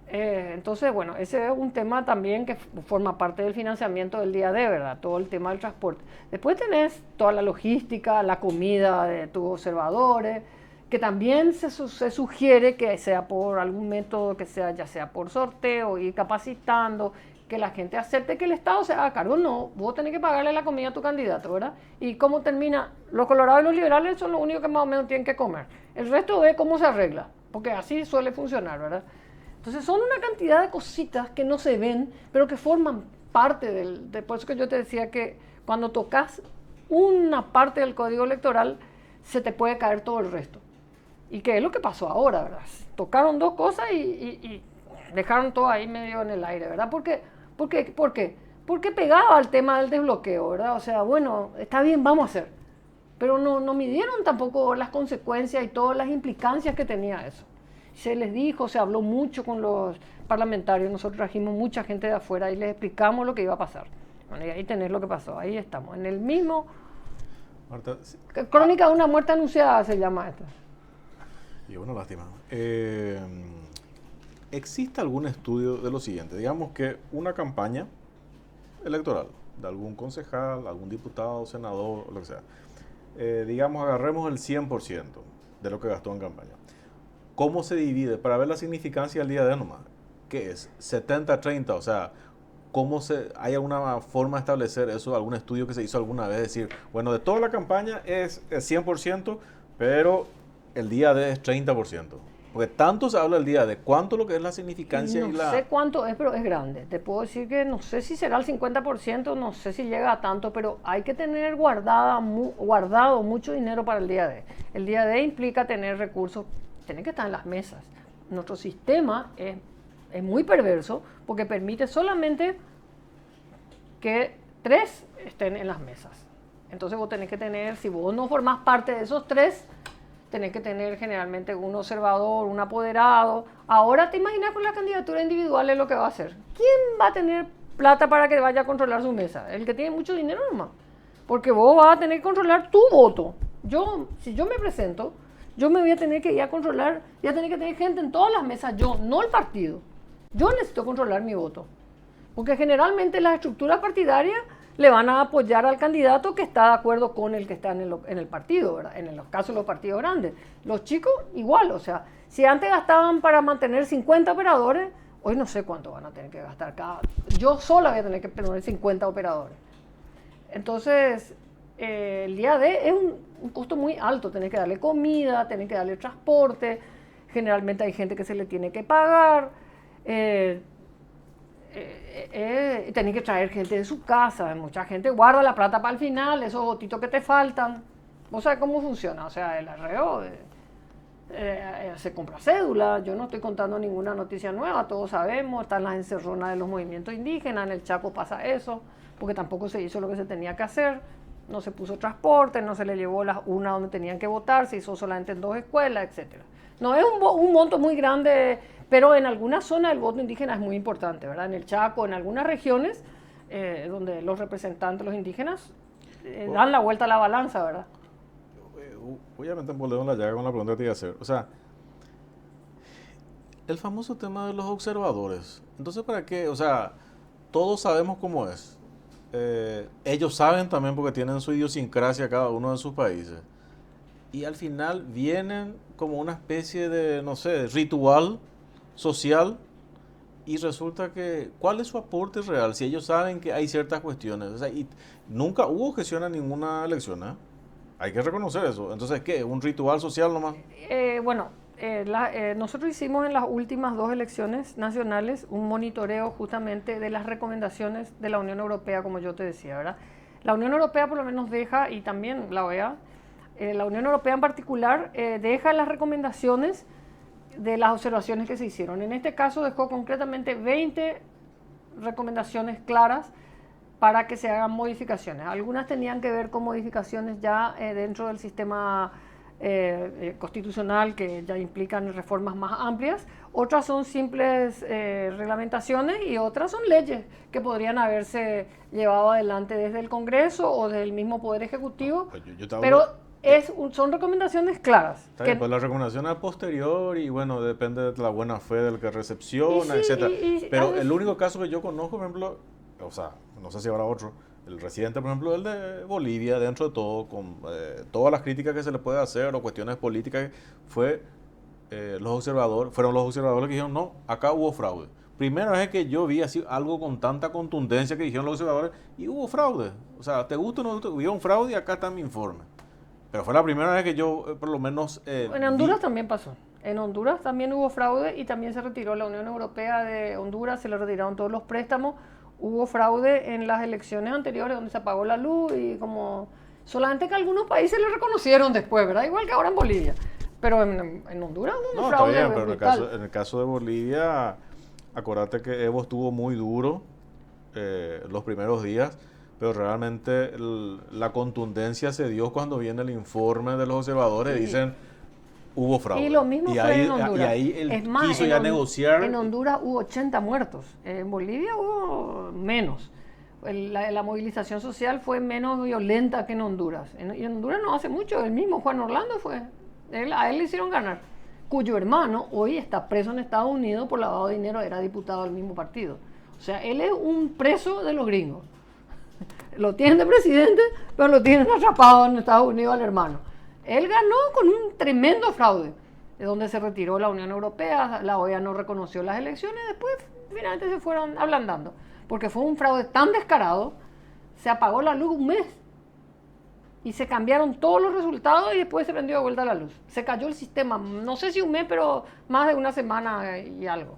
Entonces, bueno, ese es un tema también que forma parte del financiamiento del día D, ¿verdad? Todo el tema del transporte. Después tenés toda la logística, la comida de tus observadores, que también se sugiere que sea por algún método, que sea ya sea por sorteo, ir capacitando, que la gente acepte que el Estado se haga cargo. No, vos tenés que pagarle la comida a tu candidato, ¿verdad? ¿Y cómo termina? Los colorados y los liberales son los únicos que más o menos tienen que comer. El resto ve cómo se arregla, porque así suele funcionar, ¿verdad? Entonces son una cantidad de cositas que no se ven, pero que forman parte por eso que yo te decía que cuando tocas una parte del código electoral, se te puede caer todo el resto. Y que es lo que pasó ahora, ¿verdad? Tocaron 2 cosas y dejaron todo ahí medio en el aire, ¿verdad? ¿Por qué? Porque pegaba al tema del desbloqueo, ¿verdad? O sea, bueno, está bien, vamos a hacer. Pero no midieron tampoco las consecuencias y todas las implicancias que tenía eso. Se les dijo, se habló mucho con los parlamentarios, nosotros trajimos mucha gente de afuera y les explicamos lo que iba a pasar. Bueno, y ahí tenés lo que pasó, ahí estamos, en el mismo... Marta, Crónica de una muerte anunciada se llama esto. y una lástima. ¿Existe algún estudio de lo siguiente? Digamos que una campaña electoral de algún concejal, algún diputado, senador, lo que sea. Digamos, agarremos el 100% de lo que gastó en campaña. ¿Cómo se divide? Para ver la significancia del día de nomás. ¿Qué es? 70-30, o sea, ¿hay alguna forma de establecer eso? ¿Algún estudio que se hizo alguna vez? Decir, bueno, de toda la campaña es 100%, pero el día D es 30%. Porque tanto se habla del día D, ¿cuánto lo que es la significancia? No sé cuánto es, pero es grande. Te puedo decir que no sé si será el 50%, no sé si llega a tanto, pero hay que tener guardado mucho dinero para el día D. El día D implica tener recursos, tener que estar en las mesas. Nuestro sistema es muy perverso porque permite solamente que 3 estén en las mesas. Entonces vos tenés que tener, si vos no formás parte de esos 3, tenés que tener generalmente un observador, un apoderado. Ahora te imaginas con la candidatura individual es lo que va a hacer. ¿Quién va a tener plata para que vaya a controlar su mesa? El que tiene mucho dinero nomás. Porque vos vas a tener que controlar tu voto. Si yo me presento, yo me voy a tener que ir a controlar, voy a tener que tener gente en todas las mesas, yo, no el partido. Yo necesito controlar mi voto. Porque generalmente las estructuras partidarias le van a apoyar al candidato que está de acuerdo con el que está en el partido, ¿verdad? En los casos de los partidos grandes. Los chicos, igual, o sea, si antes gastaban para mantener 50 operadores, hoy no sé cuánto van a tener que gastar cada... Yo sola voy a tener que tener 50 operadores. Entonces, el día D es un costo muy alto. Tenés que darle comida, tenés que darle transporte, generalmente hay gente que se le tiene que pagar, tenés que traer gente de su casa, mucha gente guarda la plata para el final, esos votitos que te faltan. ¿Vos sabés cómo funciona? O sea, el arreo se compra cédula, yo no estoy contando ninguna noticia nueva, todos sabemos, están las encerronas de los movimientos indígenas, en el Chaco pasa eso, porque tampoco se hizo lo que se tenía que hacer. No se puso transporte, no se le llevó las urnas donde tenían que votar, se hizo solamente en 2 escuelas, etcétera. No es un monto muy grande, pero en algunas zonas el voto indígena es muy importante, ¿verdad? En el Chaco, en algunas regiones donde los representantes, los indígenas, dan la vuelta a la balanza, ¿verdad? Obviamente me volvemos la llaga con la pregunta que te iba a hacer. O sea, el famoso tema de los observadores. Entonces, ¿para qué? O sea, todos sabemos cómo es. Ellos saben también porque tienen su idiosincrasia cada uno de sus países. Y al final vienen como una especie de, no sé, ritual social y resulta que, ¿cuál es su aporte real? Si ellos saben que hay ciertas cuestiones. O sea, y nunca hubo objeción a ninguna elección, ¿eh? Hay que reconocer eso. Entonces, ¿qué? ¿Un ritual social nomás? Bueno, nosotros hicimos en las últimas 2 elecciones nacionales un monitoreo justamente de las recomendaciones de la Unión Europea, como yo te decía, ¿verdad? La Unión Europea por lo menos deja, y también la OEA, la Unión Europea en particular, deja las recomendaciones de las observaciones que se hicieron. En este caso dejó concretamente 20 recomendaciones claras para que se hagan modificaciones. Algunas tenían que ver con modificaciones ya dentro del sistema constitucional que ya implican reformas más amplias, otras son simples reglamentaciones y otras son leyes que podrían haberse llevado adelante desde el Congreso o desde el mismo Poder Ejecutivo, pero son recomendaciones claras. Bien, pues la recomendación es posterior y bueno, depende de la buena fe del que recepciona, etcétera. Pero el único caso que yo conozco, por ejemplo, o sea, no sé si habrá otro, el residente, por ejemplo, el de Bolivia, dentro de todo, con todas las críticas que se le puede hacer o cuestiones políticas, fueron los observadores que dijeron, no, acá hubo fraude. Primera vez que yo vi así algo con tanta contundencia que dijeron los observadores, y hubo fraude. O sea, te gusta o no te gusta, hubo un fraude y acá está mi informe. Pero fue la primera vez que yo, por lo menos... en Honduras también pasó. En Honduras también hubo fraude y también se retiró la Unión Europea de Honduras, se le retiraron todos los préstamos. Hubo fraude en las elecciones anteriores donde se apagó la luz y como... Solamente que algunos países lo reconocieron después, ¿verdad? Igual que ahora en Bolivia. Pero en Honduras hubo un fraude. Está bien, pero en el caso de Bolivia, acuérdate que Evo estuvo muy duro los primeros días, pero realmente la contundencia se dio cuando viene el informe de los observadores y dicen hubo fraude. Y lo mismo fue en Honduras. Y ahí él quiso ya negociar. En Honduras hubo 80 muertos, en Bolivia hubo menos. La movilización social fue menos violenta que en Honduras. En Honduras no hace mucho, el mismo Juan Orlando fue. A él le hicieron ganar, cuyo hermano hoy está preso en Estados Unidos por lavado de dinero, era diputado del mismo partido. O sea, él es un preso de los gringos. Lo tienen de presidente, pero lo tienen atrapado en Estados Unidos al hermano. Él ganó con un tremendo fraude, de donde se retiró la Unión Europea, la OEA no reconoció las elecciones, después finalmente se fueron ablandando, porque fue un fraude tan descarado, se apagó la luz un mes, y se cambiaron todos los resultados y después se prendió de vuelta la luz. Se cayó el sistema, no sé si un mes, pero más de una semana y algo.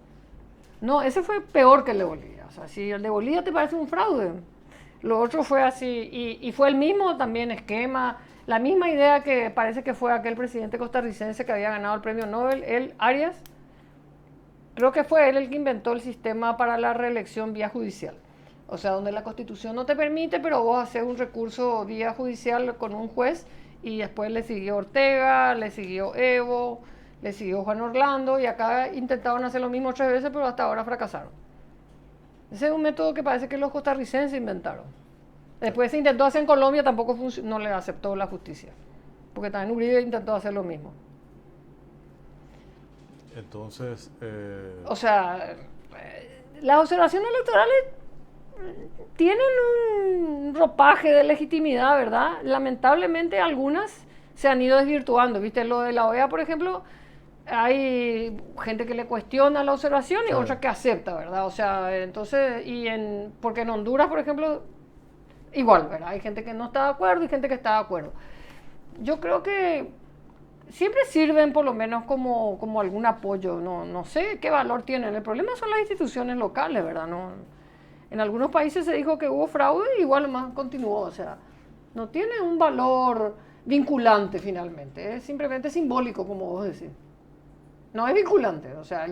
No, ese fue peor que el de Bolivia. O sea, si el de Bolivia te parece un fraude, lo otro fue así, y fue el mismo también esquema, la misma idea que parece que fue aquel presidente costarricense que había ganado el premio Nobel, él, Arias, creo que fue él el que inventó el sistema para la reelección vía judicial. O sea, donde la Constitución no te permite, pero vos haces un recurso vía judicial con un juez, y después le siguió Ortega, le siguió Evo, le siguió Juan Orlando, y acá intentaban hacer lo mismo 3 veces, pero hasta ahora fracasaron. Ese es un método que parece que los costarricenses inventaron. Después se intentó hacer en Colombia, tampoco no le aceptó la justicia, porque también Uribe intentó hacer lo mismo. Entonces... O sea, las observaciones electorales tienen un ropaje de legitimidad, ¿verdad? Lamentablemente algunas se han ido desvirtuando, ¿viste? Lo de la OEA, por ejemplo, hay gente que le cuestiona la observación y otra que acepta, ¿verdad? O sea, entonces, porque en Honduras, por ejemplo, igual, ¿verdad? Hay gente que no está de acuerdo y gente que está de acuerdo. Yo creo que siempre sirven por lo menos como algún apoyo, no sé qué valor tienen. El problema son las instituciones locales, ¿verdad? En algunos países se dijo que hubo fraude y igual más continuó, o sea, no tiene un valor vinculante finalmente, es simplemente simbólico, como vos decís. No es vinculante, o sea,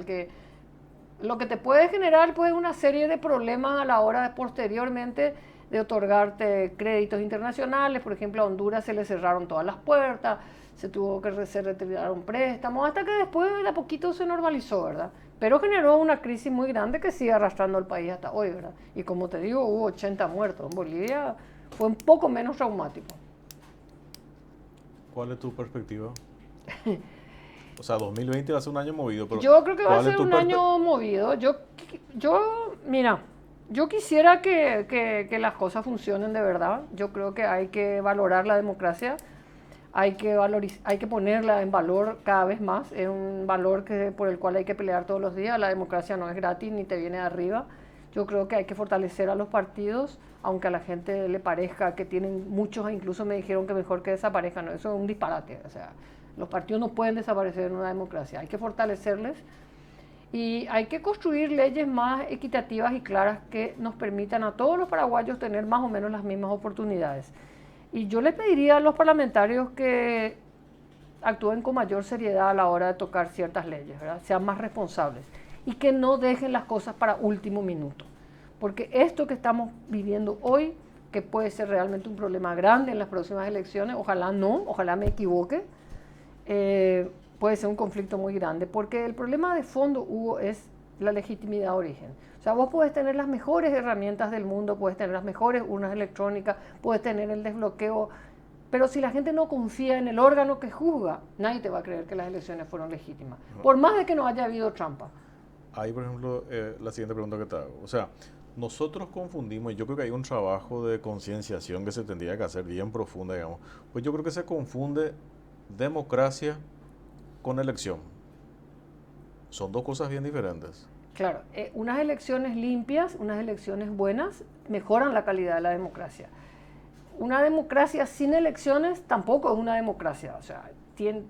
lo que te puede generar pues una serie de problemas a la hora de posteriormente de otorgarte créditos internacionales. Por ejemplo, a Honduras se le cerraron todas las puertas, se tuvo que se retiraron préstamos, hasta que después de a poquito se normalizó, ¿verdad? Pero generó una crisis muy grande que sigue arrastrando al país hasta hoy, ¿verdad? Y como te digo, hubo 80 muertos. En Bolivia fue un poco menos traumático. ¿Cuál es tu perspectiva? O sea, 2020 va a ser un año movido, pero yo creo que va a ser un año movido. Mira, yo quisiera que las cosas funcionen de verdad. Yo creo que hay que valorar la democracia, hay que ponerla en valor cada vez más. Es un valor por el cual hay que pelear todos los días. La democracia no es gratis ni te viene de arriba. Yo creo que hay que fortalecer a los partidos, aunque a la gente le parezca que tienen muchos, incluso me dijeron que mejor que desaparezcan. No, eso es un disparate. O sea, los partidos no pueden desaparecer en una democracia. Hay que fortalecerles y hay que construir leyes más equitativas y claras que nos permitan a todos los paraguayos tener más o menos las mismas oportunidades. Y yo les pediría a los parlamentarios que actúen con mayor seriedad a la hora de tocar ciertas leyes, ¿verdad? Sean más responsables y que no dejen las cosas para último minuto. Porque esto que estamos viviendo hoy, que puede ser realmente un problema grande en las próximas elecciones, ojalá no, ojalá me equivoque, puede ser un conflicto muy grande, porque el problema de fondo, Hugo, es la legitimidad de origen. O sea, vos podés tener las mejores herramientas del mundo, podés tener las mejores urnas electrónicas, podés tener el desbloqueo, pero si la gente no confía en el órgano que juzga, nadie te va a creer que las elecciones fueron legítimas, por más de que no haya habido trampa. Ahí, por ejemplo, la siguiente pregunta que te hago. O sea, nosotros confundimos, y yo creo que hay un trabajo de concienciación que se tendría que hacer bien profunda, digamos. Pues yo creo que se confunde democracia con elección. Son dos cosas bien diferentes. Claro, unas elecciones limpias, unas elecciones buenas, mejoran la calidad de la democracia. Una democracia sin elecciones tampoco es una democracia. O sea, en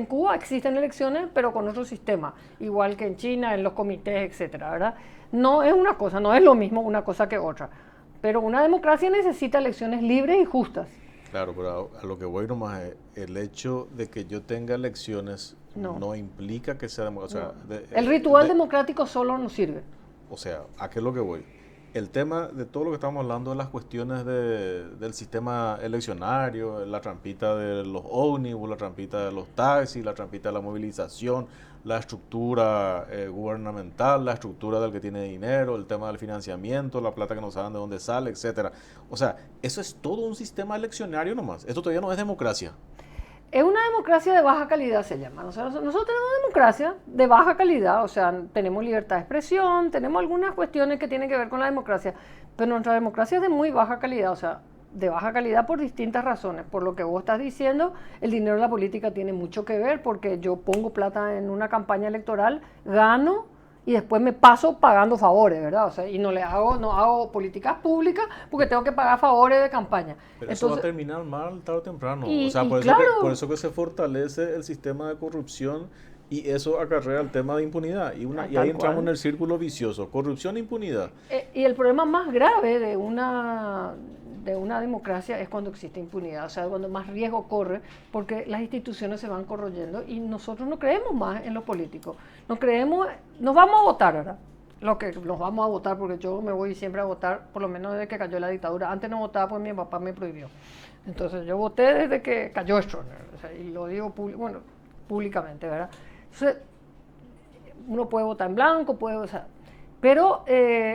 Cuba existen elecciones, pero con otro sistema, igual que en China, en los comités, etcétera, ¿verdad? No es una cosa, no es lo mismo una cosa que otra. Pero una democracia necesita elecciones libres y justas. Claro, pero a lo que voy nomás es el hecho de que yo tenga elecciones no implica que sea democracia. No. El ritual democrático solo no sirve. O sea, ¿a qué es lo que voy? El tema de todo lo que estamos hablando de las cuestiones del sistema eleccionario, la trampita de los ómnibus, la trampita de los taxis, la trampita de la movilización, la estructura gubernamental, la estructura del que tiene dinero, el tema del financiamiento, la plata que no saben de dónde sale, etcétera. O sea, eso es todo un sistema eleccionario nomás. Esto todavía no es democracia. Es una democracia de baja calidad, se llama. Nosotros tenemos una democracia de baja calidad, o sea, tenemos libertad de expresión, tenemos algunas cuestiones que tienen que ver con la democracia, pero nuestra democracia es de muy baja calidad, o sea, de baja calidad por distintas razones. Por lo que vos estás diciendo, el dinero de la política tiene mucho que ver, porque yo pongo plata en una campaña electoral, gano y después me paso pagando favores, ¿verdad? O sea, y no hago políticas públicas porque tengo que pagar favores de campaña. Pero eso va a terminar mal tarde o temprano. O sea, por eso que se fortalece el sistema de corrupción y eso acarrea el tema de impunidad. Y ahí entramos en el círculo vicioso. Corrupción e impunidad. Y el problema más grave de una democracia es cuando existe impunidad, o sea, cuando más riesgo corre, porque las instituciones se van corroyendo y nosotros no creemos más en los políticos. Nos vamos a votar ahora, nos vamos a votar, porque yo me voy siempre a votar, por lo menos desde que cayó la dictadura. Antes no votaba porque mi papá me prohibió. Entonces yo voté desde que cayó Stroessner, o sea, y lo digo públicamente, ¿verdad? Entonces, uno puede votar en blanco, pero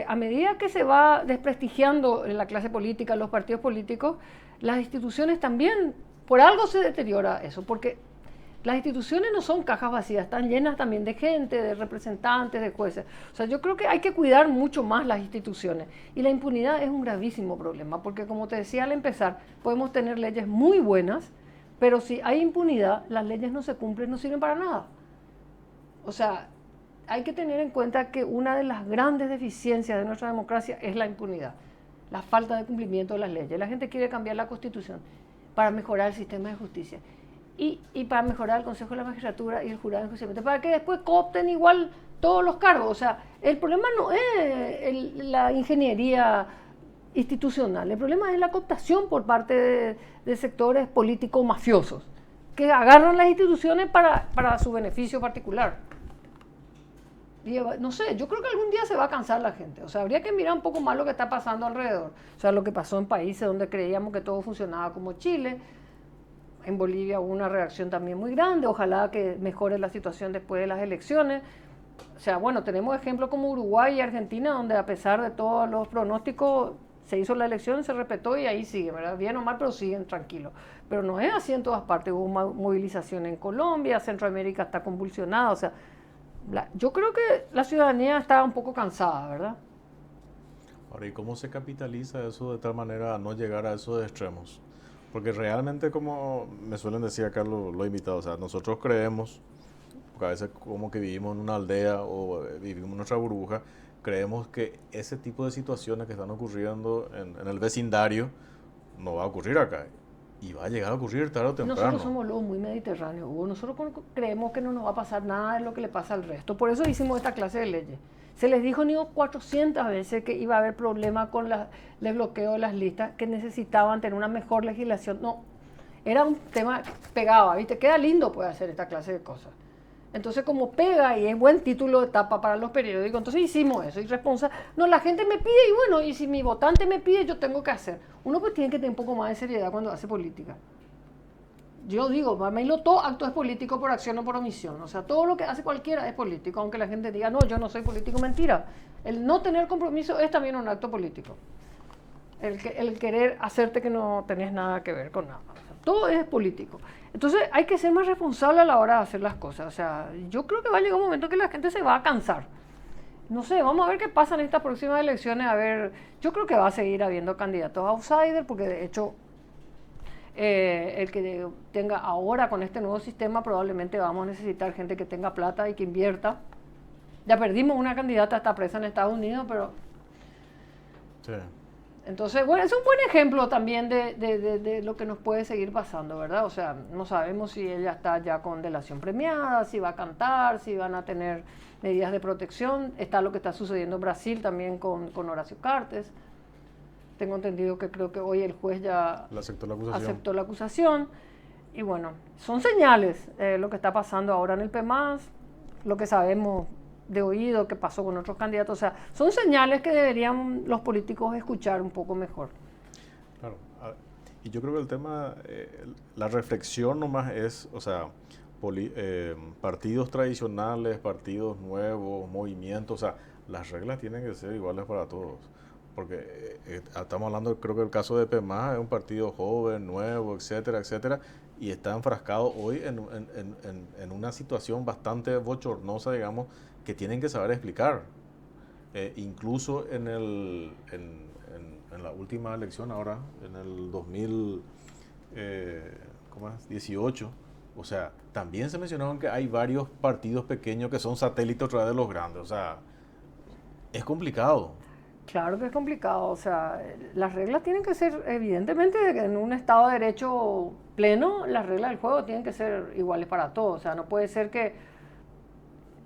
a medida que se va desprestigiando en la clase política, los partidos políticos, las instituciones también, por algo se deteriora eso, porque las instituciones no son cajas vacías, están llenas también de gente, de representantes, de jueces. O sea, yo creo que hay que cuidar mucho más las instituciones. Y la impunidad es un gravísimo problema, porque como te decía al empezar, podemos tener leyes muy buenas, pero si hay impunidad, las leyes no se cumplen, no sirven para nada. O sea, hay que tener en cuenta que una de las grandes deficiencias de nuestra democracia es la impunidad, la falta de cumplimiento de las leyes. La gente quiere cambiar la Constitución para mejorar el sistema de justicia y para mejorar el Consejo de la Magistratura y el Jurado de Enjuiciamiento, para que después coopten igual todos los cargos. O sea, el problema no es la ingeniería institucional, el problema es la cooptación por parte de sectores políticos mafiosos que agarran las instituciones para su beneficio particular. no sé, yo creo que algún día se va a cansar la gente. O sea, habría que mirar un poco más lo que está pasando alrededor. O sea, lo que pasó en países donde creíamos que todo funcionaba como Chile. En Bolivia hubo una reacción también muy grande. Ojalá que mejore la situación después de las elecciones. O sea, bueno, tenemos ejemplos como Uruguay y Argentina, donde a pesar de todos los pronósticos, se hizo la elección, se respetó y ahí sigue, ¿verdad? Bien o mal, pero siguen tranquilos. Pero no es así en todas partes. Hubo movilización en Colombia, Centroamérica está convulsionada. O sea, yo creo que la ciudadanía está un poco cansada, ¿verdad? Ahora, ¿y cómo se capitaliza eso de tal manera a no llegar a esos extremos? Porque realmente, como me suelen decir acá los invitados, o sea, nosotros creemos, porque a veces como que vivimos en una aldea o vivimos en nuestra burbuja, creemos que ese tipo de situaciones que están ocurriendo en el vecindario no va a ocurrir acá. Y va a llegar a ocurrir tarde o temprano. Nosotros somos lobos muy mediterráneos, Hugo. Nosotros creemos que no nos va a pasar nada de lo que le pasa al resto. Por eso hicimos esta clase de leyes. Se les dijo, digo, 400 veces que iba a haber problemas con el bloqueo de las listas, que necesitaban tener una mejor legislación. No, era un tema que pegaba, ¿viste? Queda lindo poder hacer esta clase de cosas. Entonces, como pega y es buen título de tapa para los periódicos, entonces hicimos eso. Y no, la gente me pide y bueno, y si mi votante me pide, yo tengo que hacer. Uno pues tiene que tener un poco más de seriedad cuando hace política. Yo digo, para mí todo acto es político por acción o por omisión. O sea, todo lo que hace cualquiera es político, aunque la gente diga, no, yo no soy político, mentira. El no tener compromiso es también un acto político. El querer hacerte que no tenés nada que ver con nada. O sea, todo es político. Entonces hay que ser más responsable a la hora de hacer las cosas. O sea, yo creo que va a llegar un momento que la gente se va a cansar. No sé, vamos a ver qué pasa en estas próximas elecciones. A ver, yo creo que va a seguir habiendo candidatos outsiders, porque de hecho el que tenga ahora con este nuevo sistema probablemente vamos a necesitar gente que tenga plata y que invierta. Ya perdimos una candidata, está presa en Estados Unidos, pero... Sí. Entonces, bueno, es un buen ejemplo también de lo que nos puede seguir pasando, ¿verdad? O sea, no sabemos si ella está ya con delación premiada, si va a cantar, si van a tener medidas de protección. Está lo que está sucediendo en Brasil también con Horacio Cartes. Tengo entendido que creo que hoy el juez ya aceptó la acusación. Y bueno, son señales lo que está pasando ahora en el PEMAS, lo que sabemos de oído que pasó con otros candidatos. O sea, son señales que deberían los políticos escuchar un poco mejor. Claro. Y yo creo que el tema, la reflexión nomás es, o sea, partidos tradicionales, partidos nuevos, movimientos, o sea, las reglas tienen que ser iguales para todos. Porque estamos hablando, creo que el caso de PEMAS es un partido joven, nuevo, etcétera, etcétera, y está enfrascado hoy en una situación bastante bochornosa, digamos, que tienen que saber explicar. Incluso en la última elección ahora, en el 2018, o sea, también se mencionaron que hay varios partidos pequeños que son satélites otra vez de los grandes, o sea, es complicado. Claro que es complicado, o sea, las reglas tienen que ser, evidentemente, en un Estado de Derecho pleno, las reglas del juego tienen que ser iguales para todos, o sea, no puede ser que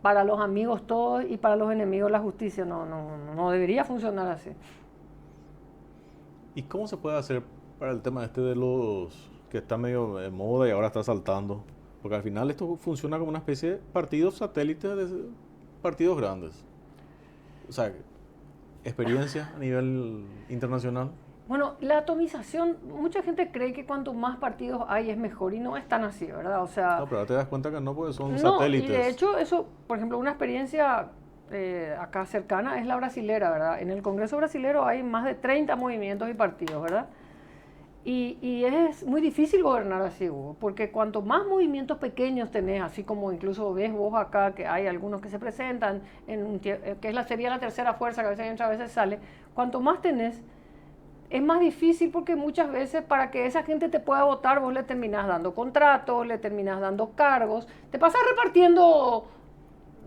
para los amigos todos y para los enemigos la justicia, no debería funcionar así. ¿Y cómo se puede hacer para el tema este de los que está medio de moda y ahora está saltando? Porque al final esto funciona como una especie de partidos satélites de partidos grandes. O sea, experiencia a nivel internacional. Bueno, la atomización, mucha gente cree que cuanto más partidos hay es mejor y no es tan así, ¿verdad? O sea, no, pero ahora te das cuenta que no, porque son no, satélites. Y de hecho eso, por ejemplo, una experiencia acá cercana es la brasilera, ¿verdad? En el Congreso brasilero hay más de 30 movimientos y partidos, ¿verdad? Y es muy difícil gobernar así, Hugo, porque cuanto más movimientos pequeños tenés, así como incluso ves vos acá que hay algunos que se presentan, sería la tercera fuerza que a veces entra, a veces sale, cuanto más tenés, es más difícil porque muchas veces para que esa gente te pueda votar vos le terminás dando contratos, le terminás dando cargos, te pasas repartiendo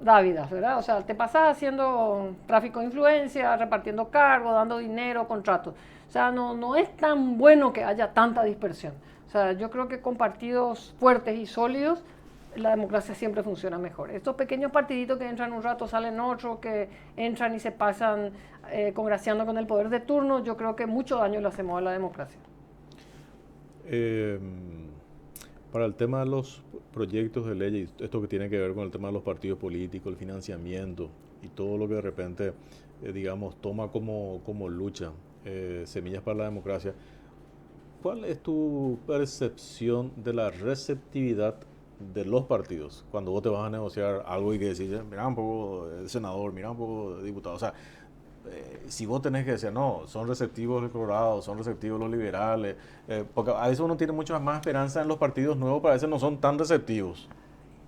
dávidas, ¿verdad? O sea, te pasas haciendo tráfico de influencia, repartiendo cargos, dando dinero, contratos. O sea, no es tan bueno que haya tanta dispersión. O sea, yo creo que con partidos fuertes y sólidos la democracia siempre funciona mejor. Estos pequeños partiditos que entran un rato, salen otro, que entran y se pasan congraciando con el poder de turno, yo creo que mucho daño le hacemos a la democracia. Para el tema de proyectos de ley, y esto que tiene que ver con el tema de los partidos políticos, el financiamiento y todo lo que de repente, digamos, toma como lucha, Semillas para la Democracia, ¿cuál es tu percepción de la receptividad de los partidos cuando vos te vas a negociar algo y que decís, mira un poco el senador, mira un poco el diputado? O sea, si vos tenés que decir, no, son receptivos los colorados, son receptivos los liberales, porque a veces uno tiene mucha más esperanza en los partidos nuevos, pero a veces no son tan receptivos.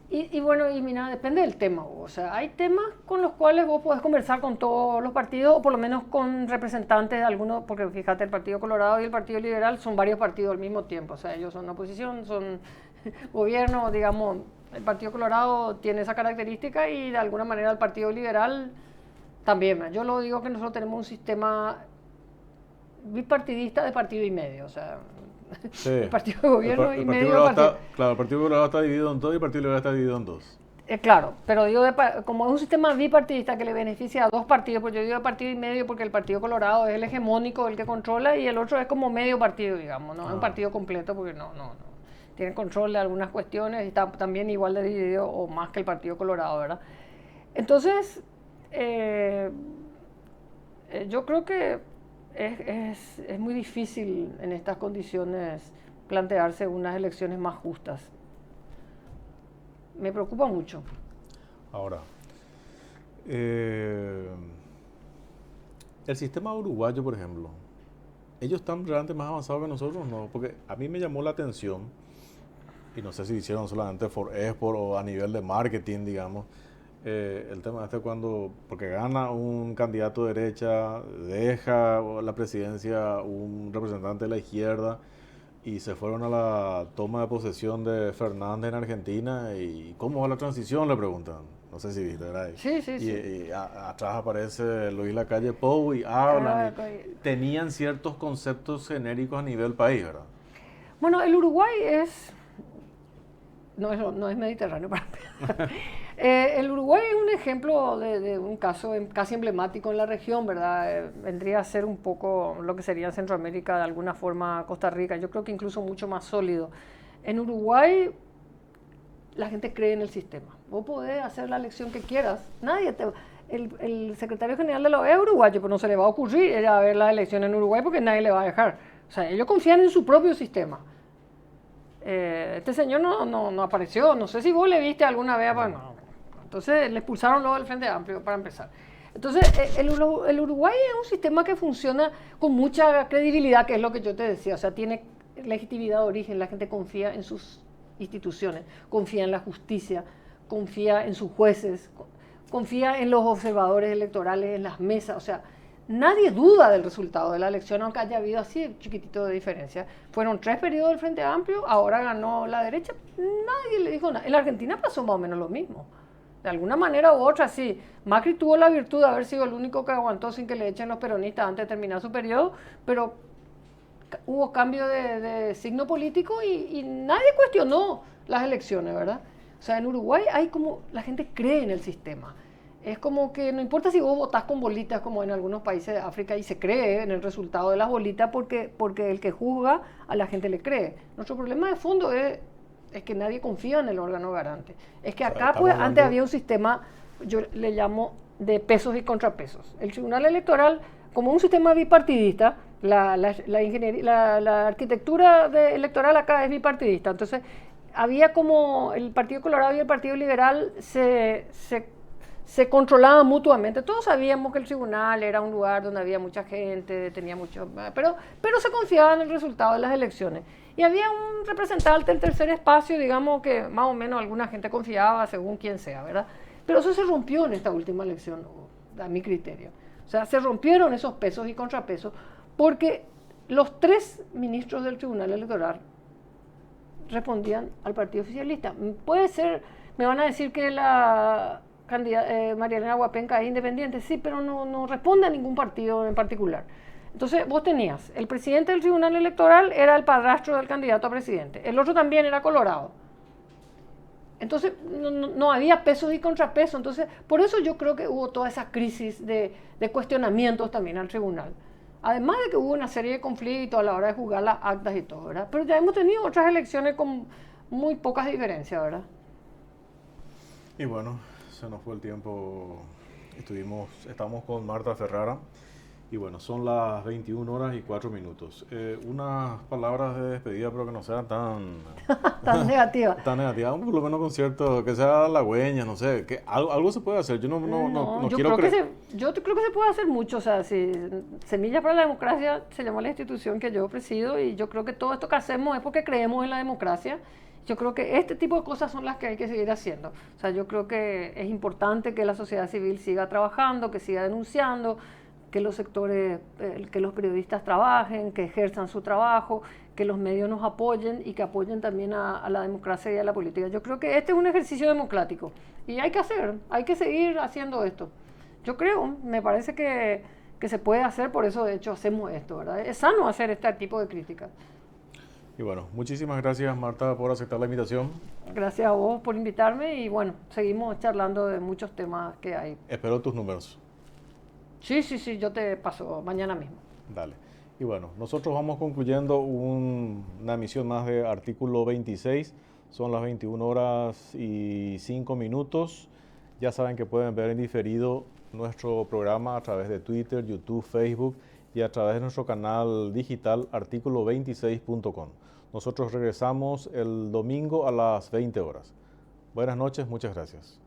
Y bueno, y mira, depende del tema. O sea, hay temas con los cuales vos podés conversar con todos los partidos, o por lo menos con representantes de algunos, porque fíjate, el Partido Colorado y el Partido Liberal son varios partidos al mismo tiempo. O sea, ellos son oposición, son gobierno, digamos. El Partido Colorado tiene esa característica y de alguna manera el Partido Liberal también. Yo lo digo que nosotros tenemos un sistema bipartidista de partido y medio. O sea, Sí. el partido de gobierno El y Partido medio Colorado partido. claro, el Partido Colorado está dividido en dos y el Partido Liberal está dividido en dos. Claro, pero digo, como es un sistema bipartidista que le beneficia a dos partidos, pues yo digo de partido y medio porque el Partido Colorado es el hegemónico, el que controla, y el otro es como medio partido, digamos, no es un partido completo porque no. Tiene control de algunas cuestiones y está también igual de dividido o más que el Partido Colorado, ¿verdad? Entonces, yo creo que es muy difícil en estas condiciones plantearse unas elecciones más justas. Me preocupa mucho. Ahora, el sistema uruguayo, por ejemplo, ellos están realmente más avanzados que nosotros, ¿no? Porque a mí me llamó la atención, y no sé si hicieron solamente por export o a nivel de marketing, digamos, el tema cuando, porque gana un candidato de derecha, deja la presidencia un representante de la izquierda, y se fueron a la toma de posesión de Fernández en Argentina. ¿Y cómo va la transición?, le preguntan. No sé si viste, ¿verdad? Sí. Y atrás aparece Luis Lacalle Pou y hablan. Tenían ciertos conceptos genéricos a nivel país, ¿verdad? Bueno, el Uruguay no es mediterráneo para empezar. El Uruguay es un ejemplo de un caso casi emblemático en la región, ¿verdad? Vendría a ser un poco lo que sería Centroamérica, de alguna forma Costa Rica, yo creo que incluso mucho más sólido. En Uruguay la gente cree en el sistema. Vos podés hacer la elección que quieras, el secretario general de la OEA es uruguayo, pero no se le va a ocurrir ir a ver la elección en Uruguay porque nadie le va a dejar. O sea, ellos confían en su propio sistema. Este señor no apareció, no sé si vos le viste alguna vez, bueno, entonces le expulsaron luego del Frente Amplio para empezar. Entonces el Uruguay es un sistema que funciona con mucha credibilidad, que es lo que yo te decía, o sea, tiene legitimidad de origen, la gente confía en sus instituciones, confía en la justicia, confía en sus jueces, confía en los observadores electorales, en las mesas, o sea, nadie duda del resultado de la elección, aunque haya habido así chiquitito de diferencia. Fueron 3 periodos del Frente Amplio, ahora ganó la derecha, nadie le dijo nada. En la Argentina pasó más o menos lo mismo. De alguna manera u otra, sí. Macri tuvo la virtud de haber sido el único que aguantó sin que le echen los peronistas antes de terminar su periodo, pero hubo cambio de signo político y nadie cuestionó las elecciones, ¿verdad? O sea, en Uruguay hay como, la gente cree en el sistema. Es como que no importa si vos votás con bolitas como en algunos países de África y se cree en el resultado de las bolitas porque el que juzga a la gente le cree. Nuestro problema de fondo es que nadie confía en el órgano garante. Es que acá, pues, antes había un sistema, yo le llamo de pesos y contrapesos. El Tribunal Electoral, como un sistema bipartidista, la arquitectura electoral acá es bipartidista. Entonces, había como el Partido Colorado y el Partido Liberal se controlaban mutuamente. Todos sabíamos que el tribunal era un lugar donde había mucha gente, tenía mucho, pero se confiaba en el resultado de las elecciones. Y había un representante del tercer espacio, digamos, que más o menos alguna gente confiaba, según quien sea, ¿verdad? Pero eso se rompió en esta última elección, a mi criterio. O sea, se rompieron esos pesos y contrapesos porque los 3 ministros del Tribunal Electoral respondían al partido oficialista. Puede ser, me van a decir que la María Elena Huapenca es independiente, sí, pero no responde a ningún partido en particular. Entonces vos tenías, el presidente del Tribunal Electoral era el padrastro del candidato a presidente, el otro también era colorado. Entonces no había pesos y contrapesos, entonces por eso yo creo que hubo toda esa crisis de cuestionamientos también al tribunal. Además de que hubo una serie de conflictos a la hora de juzgar las actas y todo, ¿verdad? Pero ya hemos tenido otras elecciones con muy pocas diferencias, ¿verdad? Y bueno, se nos fue el tiempo. Estamos con Marta Ferrara. Y bueno, son las 21:04. Unas palabras de despedida, pero que no sean tan, Tan negativa. tan negativas. Por lo menos con cierto, que sea halagüeña, no sé. Que algo se puede hacer. Yo no Yo quiero creo que creer. yo creo que se puede hacer mucho. O sea, si Semillas para la Democracia se llama la institución que yo presido y yo creo que todo esto que hacemos es porque creemos en la democracia. Yo creo que este tipo de cosas son las que hay que seguir haciendo. O sea, yo creo que es importante que la sociedad civil siga trabajando, que siga denunciando, que los sectores, que los periodistas trabajen, que ejerzan su trabajo, que los medios nos apoyen y que apoyen también a la democracia y a la política. Yo creo que este es un ejercicio democrático y hay que seguir haciendo esto. Yo creo, me parece que se puede hacer, por eso de hecho hacemos esto, ¿verdad? Es sano hacer este tipo de críticas. Y bueno, muchísimas gracias, Marta, por aceptar la invitación. Gracias a vos por invitarme y bueno, seguimos charlando de muchos temas que hay. Espero tus números. Sí, yo te paso mañana mismo. Dale. Y bueno, nosotros vamos concluyendo una emisión más de Artículo 26. Son las 21:05. Ya saben que pueden ver en diferido nuestro programa a través de Twitter, YouTube, Facebook y a través de nuestro canal digital artículo26.com. Nosotros regresamos el domingo a las 20 horas. Buenas noches, muchas gracias.